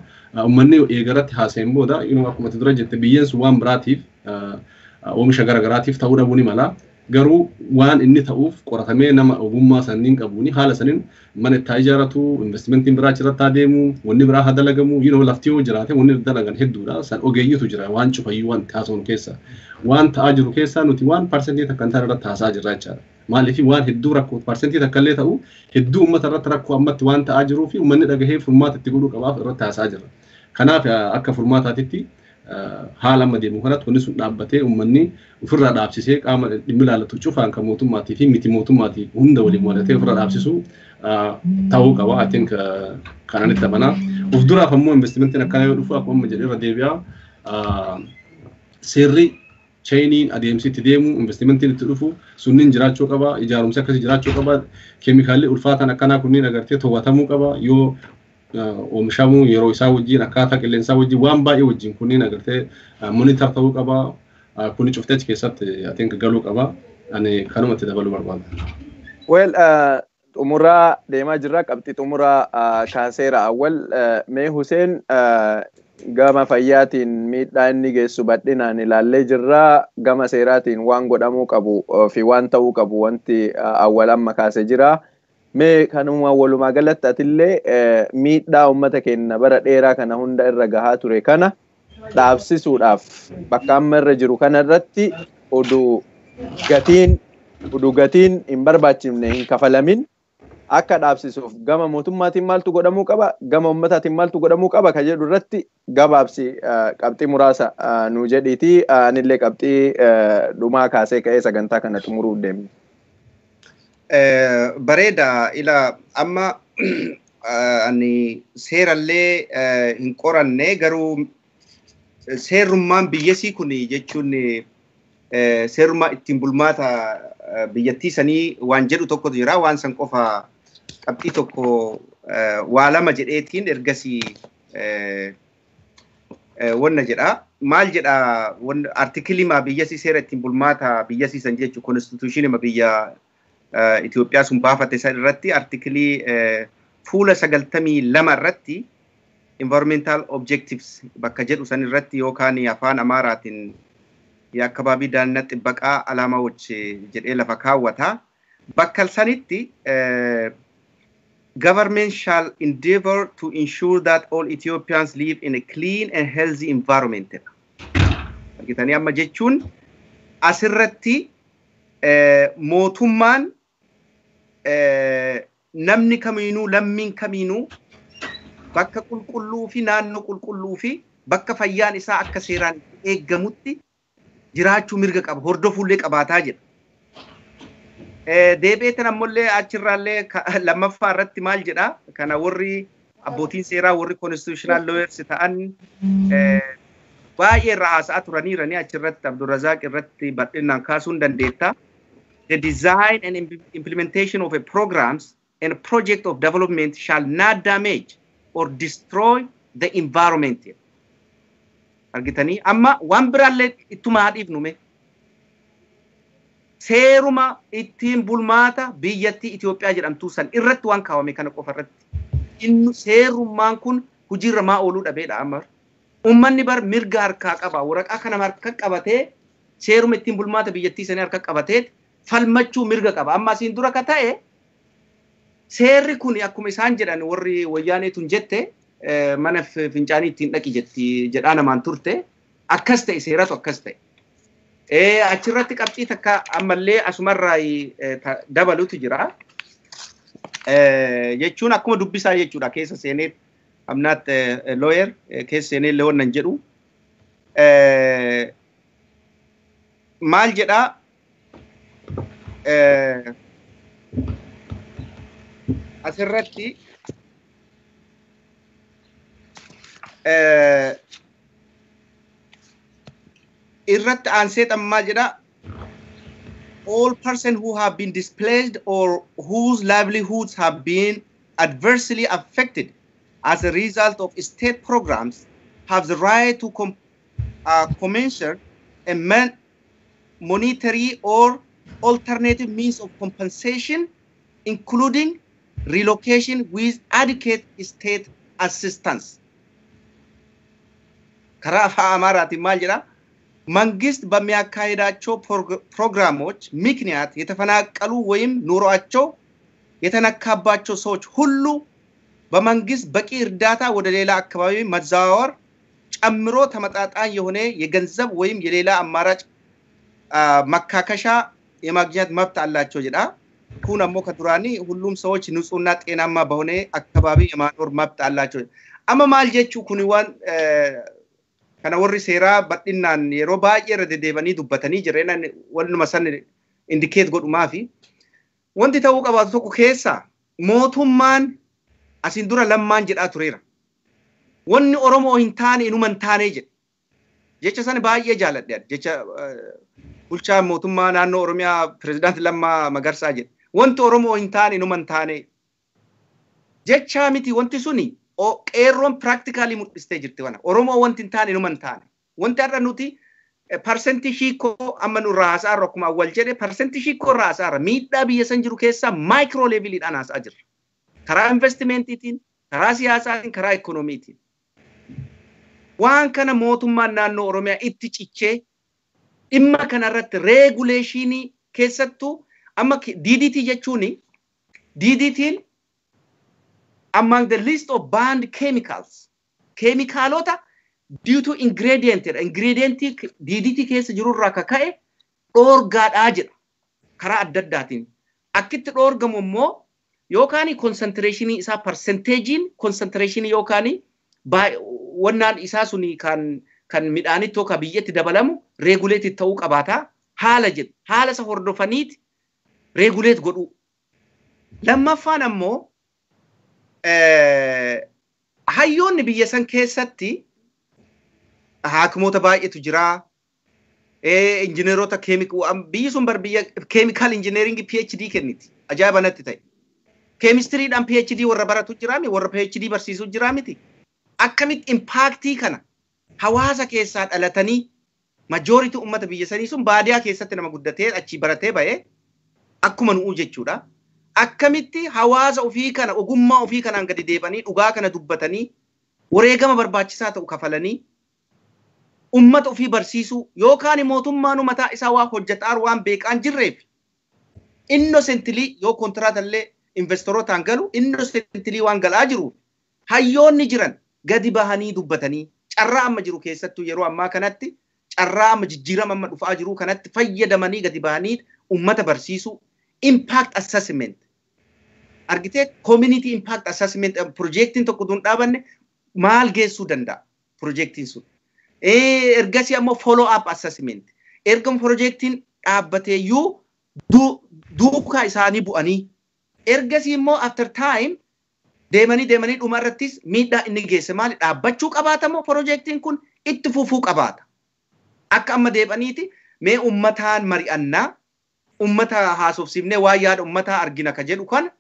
uummanni eegaratti haasa'een booda akkuma dura jette biyyeen sun waan biraatiif oomisha garaagaraatiif ta'uu dhabuu ni mala garuu waan inni ta'uuf qoratamee nama ogummaa sanniin qabuuni haala saniin mana itti ijaaratu investimentiin biraa achirratti adeemu wanni biraa haa dalagamu lafti yoo jiraate wanni dalagan hedduudha san ogeeyyitu jira waan cufayyuu waan taasifamu keessa waan ta'aa jiru keessa nuti waan parsentii takka hin taane irratti haasaa jirra jechaadha maaliif waan hedduu rakkoo parsentii takka illee ta'u hedduu uummata irratti rakkoo ammatti waan ta'aa jiruu fi uummanni dhagahee furmaata itti godhuu qabaaf irratti haasaa jirra kanaaf akka furmaataatitti haala amma deemu kanatti wanni sun dhaabbatee uummanni ofirraa dhaabsisee qaama dhimmi ilaallatu cufaan kan mootummaatii fi miti mootummaatii hunda waliin wadatee ofirraa dhaabsisu ta'uu qaba. I think kananitti amanaa Of duraaf ammoo investimentiin akkana yoo dhufu akkuma jedhee irra deebi'aa seerri chainiin adeemsitti deemu investimentiin itti dhufu sunniin jiraachuu qaba ijaarumsi akkasii jiraachuu qaba keemikaalli ulfaatan akkanaa kunniin agartee to'atamuu qaba yoo oomishamuu yeroo isaa wajjin akkaataa qilleensaa wajjin waan baay'ee wajjin kunniin agartee monitor ta'uu qaba kunni cuftee keessatti atiin galuu qaba ani kanumatti dabaluu barbaada. Well xumuraa deemaa jirra qabxii xumuraa kaaseera awwal mee Huseen gama fayyaatiin miidhaa inni geessu badhinaan ilaallee jirra gama seeraatiin waan godhamuu qabu fi waan ta'uu qabu wanti awwal amma kaasee jira mee kanuma walumaa galatti atillee miidhaa uummata keenya bara dheeraa kana hunda irra gahaa ture kana dhaabsisuudhaaf bakka amma irra jiru kana irratti oduu gatiin hin barbaachifne hin kafalamin akka dhaabsisuuf gama mootummaatiin maaltu godhamuu qaba gama ummataatiin maaltu godhamuu qaba ka jedhu irratti gabaabsi qabxii muraasa nu jedhiiti anillee qabxii dhumaa kaasee ka'ee sagantaa kana xumuruu deemne. Bareeda ila amma ani seerallee hin qoranne garuu seerummaan biyyasii kun jechuun seerummaa ittiin bulmaata biyyattii sanii waan jedhu tokko jira waan san qofa qabxii tokko waa lama jedheetiin ergasii wanna jedha maal jedha artikilii ma biyyasii seera ittiin bulmaata biyyasii san jechu konstituushinii ma biyya Itoophiyaa sun baafate san irratti artikilii fuula 92 irratti environmental objectives bakka jedhu san irratti yookaan afaan Amaaraatiin የአካባቢ ደህንነት ጥበቃ ዓላማዎች jedhee lafa kaawwata bakka sanitti government shall endeavor to ensure that all Ethiopians live in a clean and healthy environment. Argitanii amma jechuun asirratti mootummaan namni kamiinuu lammiin kamiinuu bakka qulqulluu fi naannoo qulqulluu fi bakka fayyaan isaa akka seeraan eeggamutti jiraachuu mirga qaba hordofuullee qabaataa jedha. Deebi'eetan ammallee achirraallee lammaffaa irratti maal jedha kana warri abbootiin seeraa warri constitutional lawyers ta'an baay'ee irraa haasa'aa turaniiranii achirratti Abdurrazaaq irratti bal'inaan kaasuun dandeetta. The design and implementation of a programs and project of development shall not damage or destroy the environment. Argitanii amma waan biraallee ittuma haadhiifnume seeruma ittiin bulmaata biyyattii Itoophiyaa jedhamtuu san irratti waan kaawame kana qofa irratti inni seerummaan kun hojiirra maa ooluu dhabeedha amma ummanni bar mirga harkaa qaba waraqaa kana harka qabatee seeruma ittiin bulmaata biyyattii sanii harka qabatee falmachuu mirga qaba amma asiin dura ka ta'e seerri kun akkuma isaan jedhan warri wayyaaneetun jette mana fincaanii ittiin dhaqi jetti jedhaa namaan turte akkas ta'e seeratu akkas ta'e achirratti qabxii takka ammallee asumarraa dabalutu jira jechuun akkuma dubbisaa jechuudha keessa seenee I'm not a lawyer keessa seenee illee wannan jedhu maal jedha asirratti irratti aansee xammaa jedha all persons who have been displaced or whose livelihoods have been adversely affected as a result of state programs have the right to commensurate and monetary or alternative means of compensation, including relocation with adequate state assistance. Karaa afaan Amaaraatiin maal jedha መንግስት በሚያካሂዳቸው ፕሮግራሞች ምክንያት የተፈናቀሉ ወይም ኑሯቸው የተነካባቸው ሰዎች ሁሉ በመንግስት በቂ እርዳታ ወደ ሌላ አካባቢ መዛወር ጨምሮ ተመጣጣኝ የሆነ የገንዘብ ወይም የሌላ አማራጭ መካከሻ የማግኘት መብት አላቸው ይላል። ኩን አሞ ከዱራኒ ሁሉም ሰዎች ንጹህና ጤናማ በሆነ አካባቢ የማኖር መብት አላቸው። አማ ማልጀቹ ኩኒዋን kana warri seeraa badhinnaan yeroo baay'ee deddeebanii dubbatanii jireenan wannuma san indicate godhumaa fi wanti ta'uu qabaatu tokko keessa mootummaan asiin dura lammaan jedhaa tureera. wanni Oromoo hin taane inuma hin taane jedhe. Jecha sana baay'ee jaaladhe. Jecha bulchaa mootummaa naannoo Oromiyaa Pireezidaantii Lammaa Magarsaa jedhe. Wanti Oromoo hin taane inuma hin taane. Jecha miti wanti suni qeerroon practically mul'istee jirti wana. Oromoo wanti hin taane inuma hin taane. Wanti har'a nuti parsentii hiikoo amma nurraa haasa'arra akkuma awwal jedhe parsentii hiikoo irraa haasa'arra miidhaa biyya san jiru keessaa maayikiroo leeviliidhaan haasa'aa jirra. Karaa investimentiitiin, karaa siyaasaatiin, karaa ikoonomiitiin. Waan kana mootummaan naannoo Oromiyaa itti cichee dhimma kanarratti reeguleeshinii keessattuu amma DDT jechuun DDT'n among the list of banned chemicals. Keemikaalota due to ingredient DDT keessa jirurraa akka ka'e dhoorgaadhaa jedha karaa adda addaatiin. Akkitti dhoorgamu immoo yookaan concentration isaa percentagein concentration yookaan wannaan isaa suni kan midhaanitti yookaan biyyatti dabalamu regulate ta'uu qabaata haala jedhu haala isa hordofaniiti regulate godhu. Lammaffaan ammoo hayyoonni biyya san keessatti haakimoota baay'eetu jira. Injineerota biyyi sun bar biyya chemical engineering PhD kenniti. Ajaa'iba natti ta'e. Keemistiriidhaan PhD warra baratu jiraami warra PhD barsiisu jiraamiti. Akkamitti impactii kana hawaasa keessaa dhalatanii majority ummata biyya sanii sun baadiyaa keessatti nama guddatee achi baratee ba'ee akkuma nu'u jechuudha. Akkamitti hawaasa ofii kana ogummaa ofii kanaan gadi deebanii dhugaa kana dubbatanii wareegama barbaachisaa ta'u kafalanii ummata ofii barsiisuu yookaan mootummaan mataa isaa waa hojjetaa waan beekaan jirreef innocently yoo kontiraatallee investorotaan galu innocently waan galaa jiru hayyoonni jiran gadi bahanii dubbatanii carraa amma jiru keessattuu yeroo ammaa kanatti carraa amma jijjiirama amma dhufaa jiru kanatti fayyadamanii gadi bahanii ummata barsiisuu impact assessment argitee community impact assessment projectiin tokko dun dhaabanne maal geessuu danda'a projectiin sun. Ergasii ammoo follow up assessment ergama projectiin dhaabbateeyyuu duukaa isaanii bu'anii ergasii immoo after time deemanii dhumarrattis miidhaa inni geesse maali dhaabbachuu qabaatamoo projectiin kun itti fufuu qabaata. Akka amma deebaniiti mee ummataan mari'annaa ummata haasofsiifnee waa yaada ummataa argina ka jedhu kana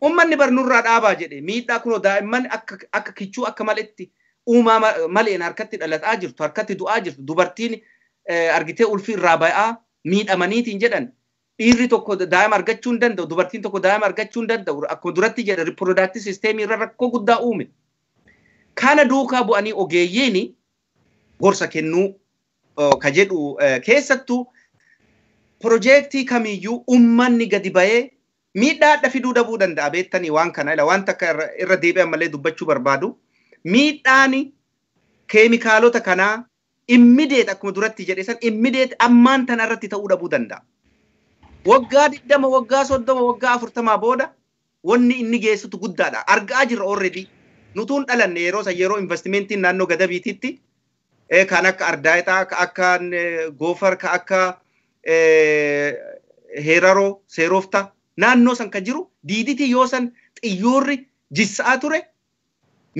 ummanni barnurraa dhaabaa jedhe miidhaa kunoo daa'imman akka kichuu akka maletti uumaa maleen harkatti dhalataa jirtu harkatti du'aa jirtu dubartiin argitee ulfi irraa ba'aa miidhamaniitiin jedhan dhiirri tokko daa'ima argachuu hin danda'u dubartiin tokko daa'ima argachuu hin danda'u akkuma duratti jedhe reproductive system irra rakkoo guddaa uume. Kana duukaa bu'anii ogeeyyiin gorsa kennuu ka jedhu keessattuu projektii kamiyyuu ummanni gadi ba'ee miidhaa adda fiduu dhabuu danda'a beektanii waan kana ila waan takka irra deebi'an malee dubbachuu barbaadu. Miidhaan keemikaalota kanaa immediate akkuma duratti jedhe san immediate ammaan tana irratti ta'uu dhabuu danda'a. Waggaa 20 waggaa 30 waggaa 40 booda wanni inni geessitu guddaadha. Argaa jirra already. Nutuun dhalanne yeroo investimentiin naannoo gadabiititti kan akka ardaayitaa ka akka goofar ka akka heeraroo seerofta naannoo san ka jiru diiditi yoo san xiyyoorri jissaa ture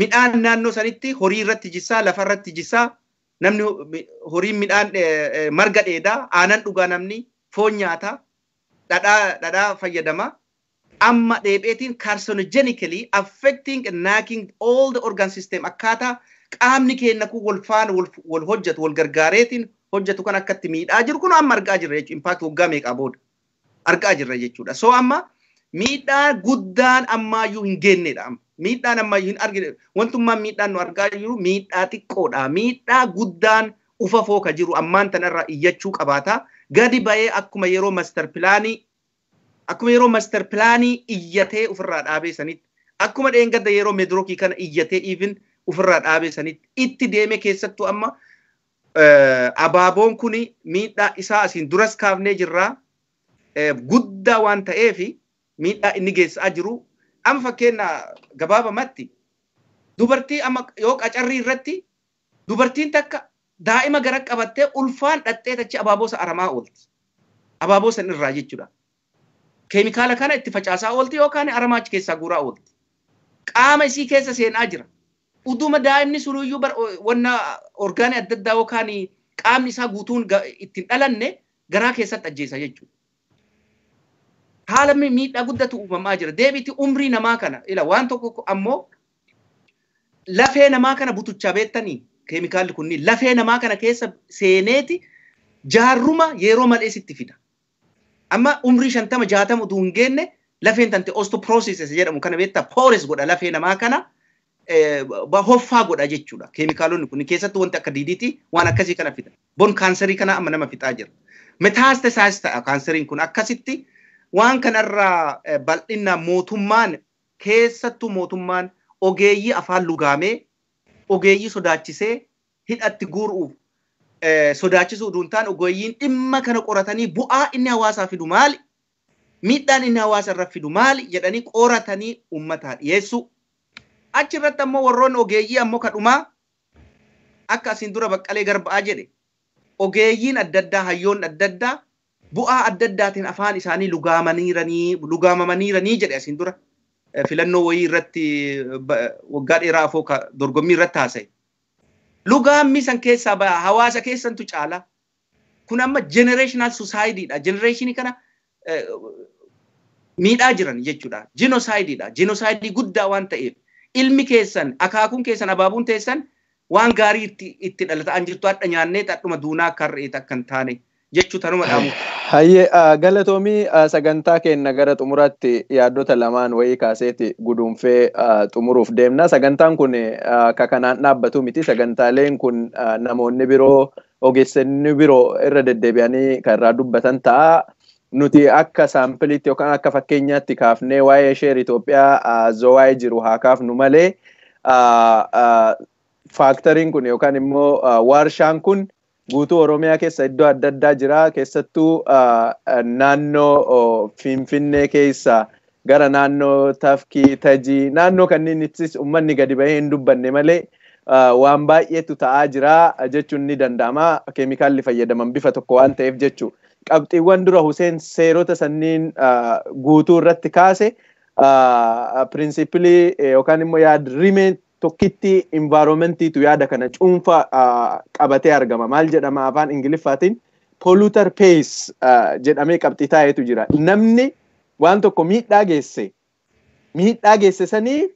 midhaan naannoo sanitti horii irratti jissaa lafa irratti jissaa namni horiin midhaan marga dheedaa aanan dhugaa namni foon nyaataa dhadhaa fayyadama amma dheebeetiin carcinogenically affecting and knocking all the organ system akkaataa qaamni keenya kun wal hojjetu wal gargaareetiin hojjetu kan akkatti miidhaa jiru kun amma argaa jirra jechuudha impact waggaa meeqaa booda argaa jirra jechuudha. So amma miidhaa guddaan ammaayyuu hin geennedha. Miidhaan ammaayyuu hin argine wantummaan miidhaan nu argaa jiru miidhaa xiqqoodha. Miidhaa guddaan ufafoo ka jiru ammaan tanarraa iyyachuu qabaata. Gadi ba'ee akkuma yeroo master pilaanii iyyatee ofirraa dhaabee sanitti akkuma dheengadda yeroo medrookii kana iyyatee even ofirraa dhaabee sanitti itti deeme keessattuu amma abaaboon kuni miidhaa isaa asiin duras kaafnee jirraa guddaa waan ta'eef miidhaa inni geessaa jiru amma fakkeenya gabaabamatti dubartii amma yoo qacarrii irratti dubartiin takka daa'ima gara qabattee ulfaan dhattee tachi abaaboo isa aramaa oolti. Abaaboo san irraa jechuudha. Keemikaala kana itti facaasaa oolti yookaan aramaa achi keessaa guuraa oolti. Qaama isii keessa seenaa jira. uduma daa'imni sunuyyuu wanna orgaanii adda addaa yookaan qaamni isaa guutuun ittiin dhalanne garaa keessatti ajjeesa jechuudha. Haala miidhaa guddatu uumamaa jira. Deebiti umrii namaa kana ila waan tokko ammoo lafee namaa kana butuchaa beektanii keemikaalli kunniin lafee namaa kana keessa seeneeti jaarruma yeroo malee sitti fida. Amma umrii 50-60 utuu hin geenne lafeen tante osteoporosis jedhamu kana beektaa pores godha lafee namaa kana hoffaa godha jechuudha. Keemikaalonni kun keessatti wanti akka DDT waan akkasii kana fida. Bon kaanserii kana amma nama fixaa jira. Metastasis ta'a kaanseriin kun akkasitti waan kanarraa bal'inna mootummaan keessattuu mootummaan ogeeyyii afaan lugaamee ogeeyyii sodaachisee hidhatti guuruuf sodaachisuu duuntaan ogeeyyiin dhimma kana qoratanii bu'aa inni hawaasaa fidu maali miidhaan inni hawaasa irra fidu maali jedhanii qoratanii uummataa dhiyeessu. Achirratti ammoo warroonni ogeeyyii ammoo kadhumaa akka asiin dura Baqqalee Garbaa jedhe ogeeyyiin adda addaa hayyoon adda addaa bu'aa adda addaatiin afaan isaanii lugaamamaniiranii jedhe asiin dura filannoo wayii irratti waggaa dheeraa afoo dorgommii irratti haasa'e. Lugaammi san keessaa ba'a hawaasa keessantu caala. Kun amma generational societyidha. Generationii kana miidhaa jiran jechuudha. Genocideidha. Genocide guddaa waan ta'eef ilmi keessan akaakuun keessan abaabuun teessan waan gaarii itti dhalataan jirtu hadha nyaannee dhadhuma duunaa akka re'eet akka hin taane jechuu tanuma dhaamu. Hayyee galatoomii sagantaa keenya gara xumuraatti yaaddota lamaan wayii kaaseeti guduunfee xumuruuf deemna. Sagantaan kun akka kanaan dhaabbatu miti. Sagantaaleen kun namoonni biroo ogeessonni biroo irra deddeebi'anii kan irraa dubbatan ta'a. Nuti akka saampiliitti yookaan akka fakkeenyaatti kaafnee waa'ee sheer Itoophiyaa zowaa'ee jiru haa kaafnu malee faaktoriin kun yookaan immoo warshaan kun guutuu Oromiyaa keessa iddoo adda addaa jira. Keessattuu naannoo Finfinnee keessa gara naannoo Tafkii, Tajii, naannoo kanneen ittis uummanni gadi bahee hin dubbanne malee waan baay'eetu ta'aa jira jechuun ni danda'ama. Keemikaalli fayyadaman bifa tokko waan ta'eef jechuudha. Qabxiiwwan dura Hussein seerota sanniin guutuu irratti kaase pirinsipilii yookaan immoo yaadrimee tokkitti environmentiitu yaada kana cuunfa qabatee argama. Maal jedhama afaan Ingiliffaatiin polluter pays jedhamee qabxii taa'etu jira. Namni waan tokko miidhaa geesse sanii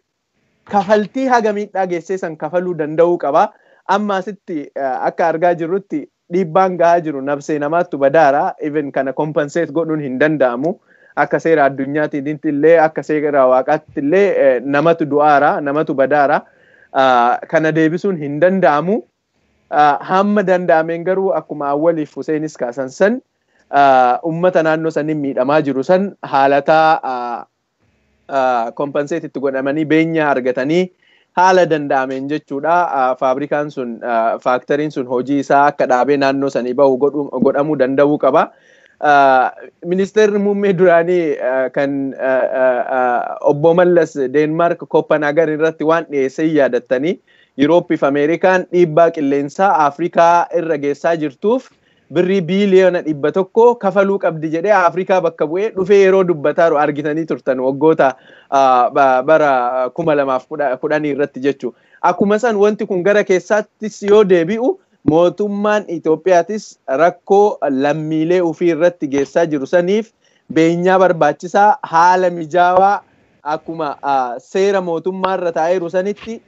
kafaltii haga miidhaa geessee san kafaluu danda'uu qaba. Amma asitti akka argaa jirrutti dhiibbaan gahaa jiru nafsee namaattu badaara. Even kana compensate godhuun hin danda'amu. Akka seera addunyaatti illee akka seera waaqaatti illee namatu du'aara, namatu badaara. Kana deebisuun hin danda'amu. Hamma danda'ameen garuu akkuma awwaliif Huseenis kaasan san ummata naannoo saniin miidhamaa jiru san haalataa compensate itti godhamanii beenyaa argatanii haala danda'ameen jechuudha. Faabrikaan sun faaktoriin sun hojii isaa akka dhaabee naannoo sanii bahu godhamuu danda'uu qaba. Ministeerri muummee duraanii kan obbo Mallas Deenmaark Kooppanhaagen irratti waan dhiyeessee yaadattanii Yurooppii fi Ameerikaan dhiibbaa qilleensaa Afrikaa irra geessaa jirtuuf birrii biiliyoona 100 kafaluu qabdi jedhee Afrikaa bakka bu'ee dhufee yeroo dubbataaru argitanii turtan waggoota bara 2010 irratti jechuudha. Akkuma san wanti kun gara keessaattis yoo deebi'u mootummaan Itoophiyaatis rakkoo lammiilee ofii irratti geessaa jiru saniif beenyaa barbaachisaa haala mijaawaa akkuma seera mootummaa irra taa'eeru sanitti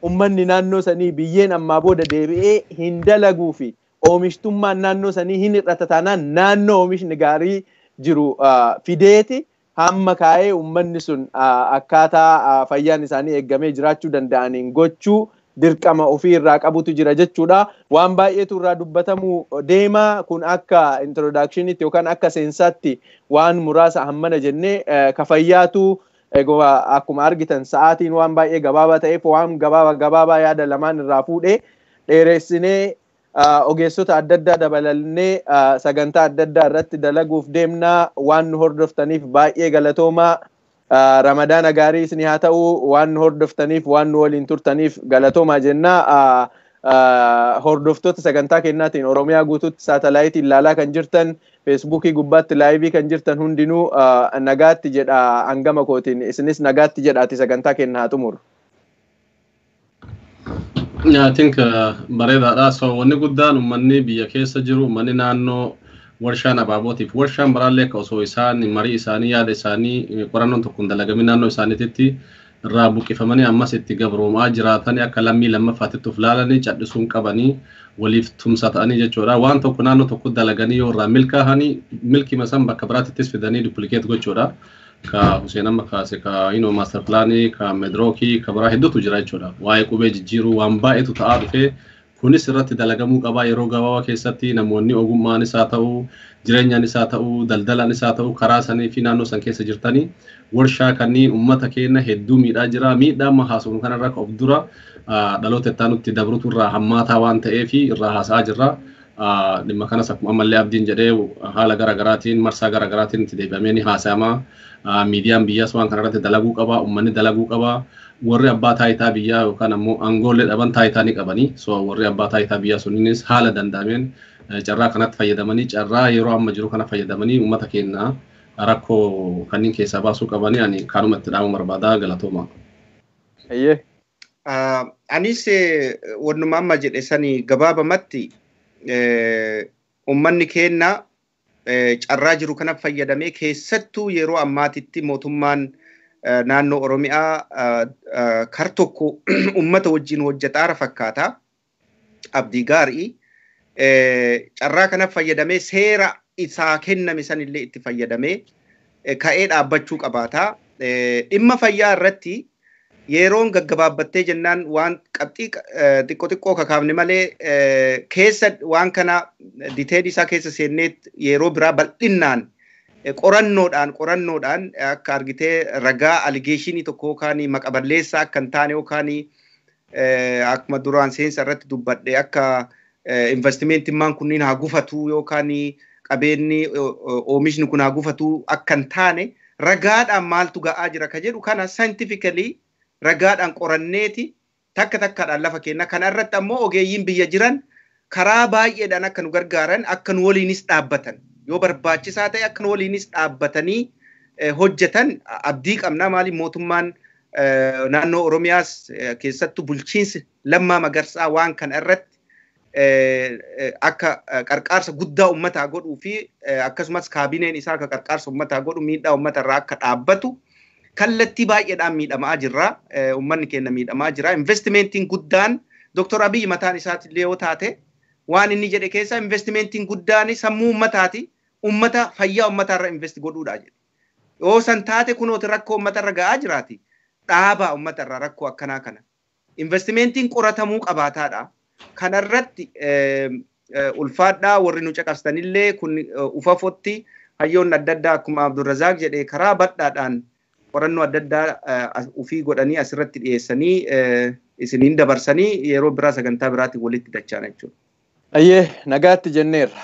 ummanni naannoo sanii biyyeen ammaa booda deebi'ee hin dalaguu fi oomishtummaan naannoo sanii hin hir'ata taanaan naannoo oomishni gaarii jiru fideeti hamma kaa'ee ummanni sun akkaataa fayyaan isaanii eeggamee jiraachuu danda'aniin gochuu dirqama ofii irraa qabutu jira jechuudha. Waan baay'eetu irraa dubbatamu deema. Kun akka introductionitti yookaan akka seensaatti waan muraasa hammana jennee kafayyaatu akkuma argitan sa'aatiin waan baay'ee gabaabaa ta'eef waan gabaabaa yaada lamaan irraa fuudhee dheeressinee ogeessota adda addaa dabalannee sagantaa adda addaa irratti dalaguuf deemna. Waan nu hordoftaniif baay'ee galatoomaa. Ramadaana gaarii isin haa ta'u waan nu hordoftaniif waan nu waliin turtaniif galatoomaa jenna. Hordoftoota sagantaa kennaatiin Oromiyaa guutuutti saatalaayitii ilaalaa kan jirtan feesbuukii gubbaatti laayivii kan jirtan hundinuu nagaatti jedha hangama kootiin isinis nagaatti jedhaati sagantaa kenna haa xumuru. I think bareedaadha. So wanni guddaan ummanni biyya keessa jiru ummanni naannoo warshaan abaabotiif warshaan baraallee akka osoo isaan marii isaanii yaada isaanii qorannoon tokkoon dalagame naannoo isaaniitti irraa buqqifamanii ammas itti gabroomaa jiraatanii akka lammii lammaffaatti of laalanii cadhisuun qabanii waliif tumsa ta'anii jechuudha. Waan tokko naannoo tokko dalaganii yoo irraa milkaa'anii milkii masan bakka biraattis fidanii duplikeet gochuudha. Ka Hussein amma kaase ka master planii ka medrooki ka biraa hedduutu jira jechuudha. Waa'ee qubee jijjiiruu waan baay'eetu ta'aa dhufee kunis irratti dalagamuu qabaa yeroo gabaabaa keessatti namoonni ogummaan isaa ta'uu jireenyaan isaa ta'uu daldalaan isaa ta'uu karaa sanii fi naannoo san keessa jirtanii warshaa kanneen uummata keenya hedduu miidhaa jira. Miidhaa amma haasofnu kanarraa of dura dhaloota itti aanutti dabrutu irraa hammaataa waan ta'eef irraa haasa'aa jirra. Dhimma kanas akkuma ammallee abdiin jedhee haala garaagaraatiin marsaa garaagaraatiin itti deebi'amee ni haasa'ama. Miidiyaan biyyaas waan kanarratti dalaguu qaba, uummanni dalaguu qaba. Warri abbaa taayitaa biyyaa yookaan ammoo aangoollee dhaban taayitaa ni qabanii. So warri abbaa taayitaa biyyaa sunniinis haala danda'ameen carraa kanatti fayyadamanii carraa yeroo amma jiru kana fayyadamanii uummata keenya rakkoo kanneen keessaa baasuu qabanii ani kanuma itti dhaamu barbaadaa galatooma. Anis wannuma amma jedhe sanii gabaabamatti uummanni keenya carraa jiru kana fayyadamee keessattuu yeroo ammaatitti mootummaan naannoo Oromiyaa kar tokko uummata wajjin hojjetaara fakkaata. Abdii gaarii carraa kana fayyadamee seera isaa kenname sanillee itti fayyadamee ka'ee dhaabbachuu qabaata. Dhimma fayyaa irratti yeroon gaggabaabbattee jennaan waan qabxii xiqqoo kakaafne malee keessa waan kana diteedii isaa keessa seenneet yeroo biraa bal'innaan qorannoodhaan akka argitee ragaa aligeeshinii tokko yookaan maqaballeessaa akka hin taane yookaan akkuma duraan seensa irratti dubbadhe akka investimentiin kunniin haa gufatu yookaan qabeenyi oomishni kun haa gufatu akka hin taane ragaadhaan maaltu ga'aa jira ka jedhu kana scientifically ragaadhaan qoranneeti takkaadhaan lafa kenna. Kana irratti ammoo ogeeyyiin biyya jiran karaa baay'eedhaan akka nu gargaaran akka nu waliinis dhaabbatan yoo barbaachisaa ta'e akka nu waliinis dhaabbatanii hojjetan abdii qabna. Maaliif mootummaan naannoo Oromiyaas keessattuu bulchiinsi Lammaa Magarsaa waan kana irratti akka qarqaarsa guddaa uummataa godhuu fi akkasumas kaabineen isaa akka qarqaarsa uummataa godhu miidhaa uummataa irraa akka dhaabbatu kallattii baay'eedhaan miidhamaa jirra. Uummanni keenya miidhamaa jira. Investimentiin guddaan Dr. Abiy mataan isaatiillee yoo taate waan inni jedhe keessa investimentiin guddaan sammuu uummataati. Uummata fayyaa uummataarra invest godhuudha jedhe. Yoo san taate kunooti rakkoo uummatarra ga'aa jiraati. Dhaabaa uummatarra rakkoo akkanaa kana. Investimentiin qoratamuu qabaataadha. Kanarratti ulfaadhaa warri nu caqasanillee kun ufafotti hayyoonni adda addaa akkuma Abdurrazaaq jedhe karaa badhaadhaan qorannoo adda addaa ufii godhanii asirratti dhiyeessanii isiniin dabarsanii yeroo biraa sagantaa biraatiin walitti dacha'an jechuudha. Ayyee nagaatti jenneerra.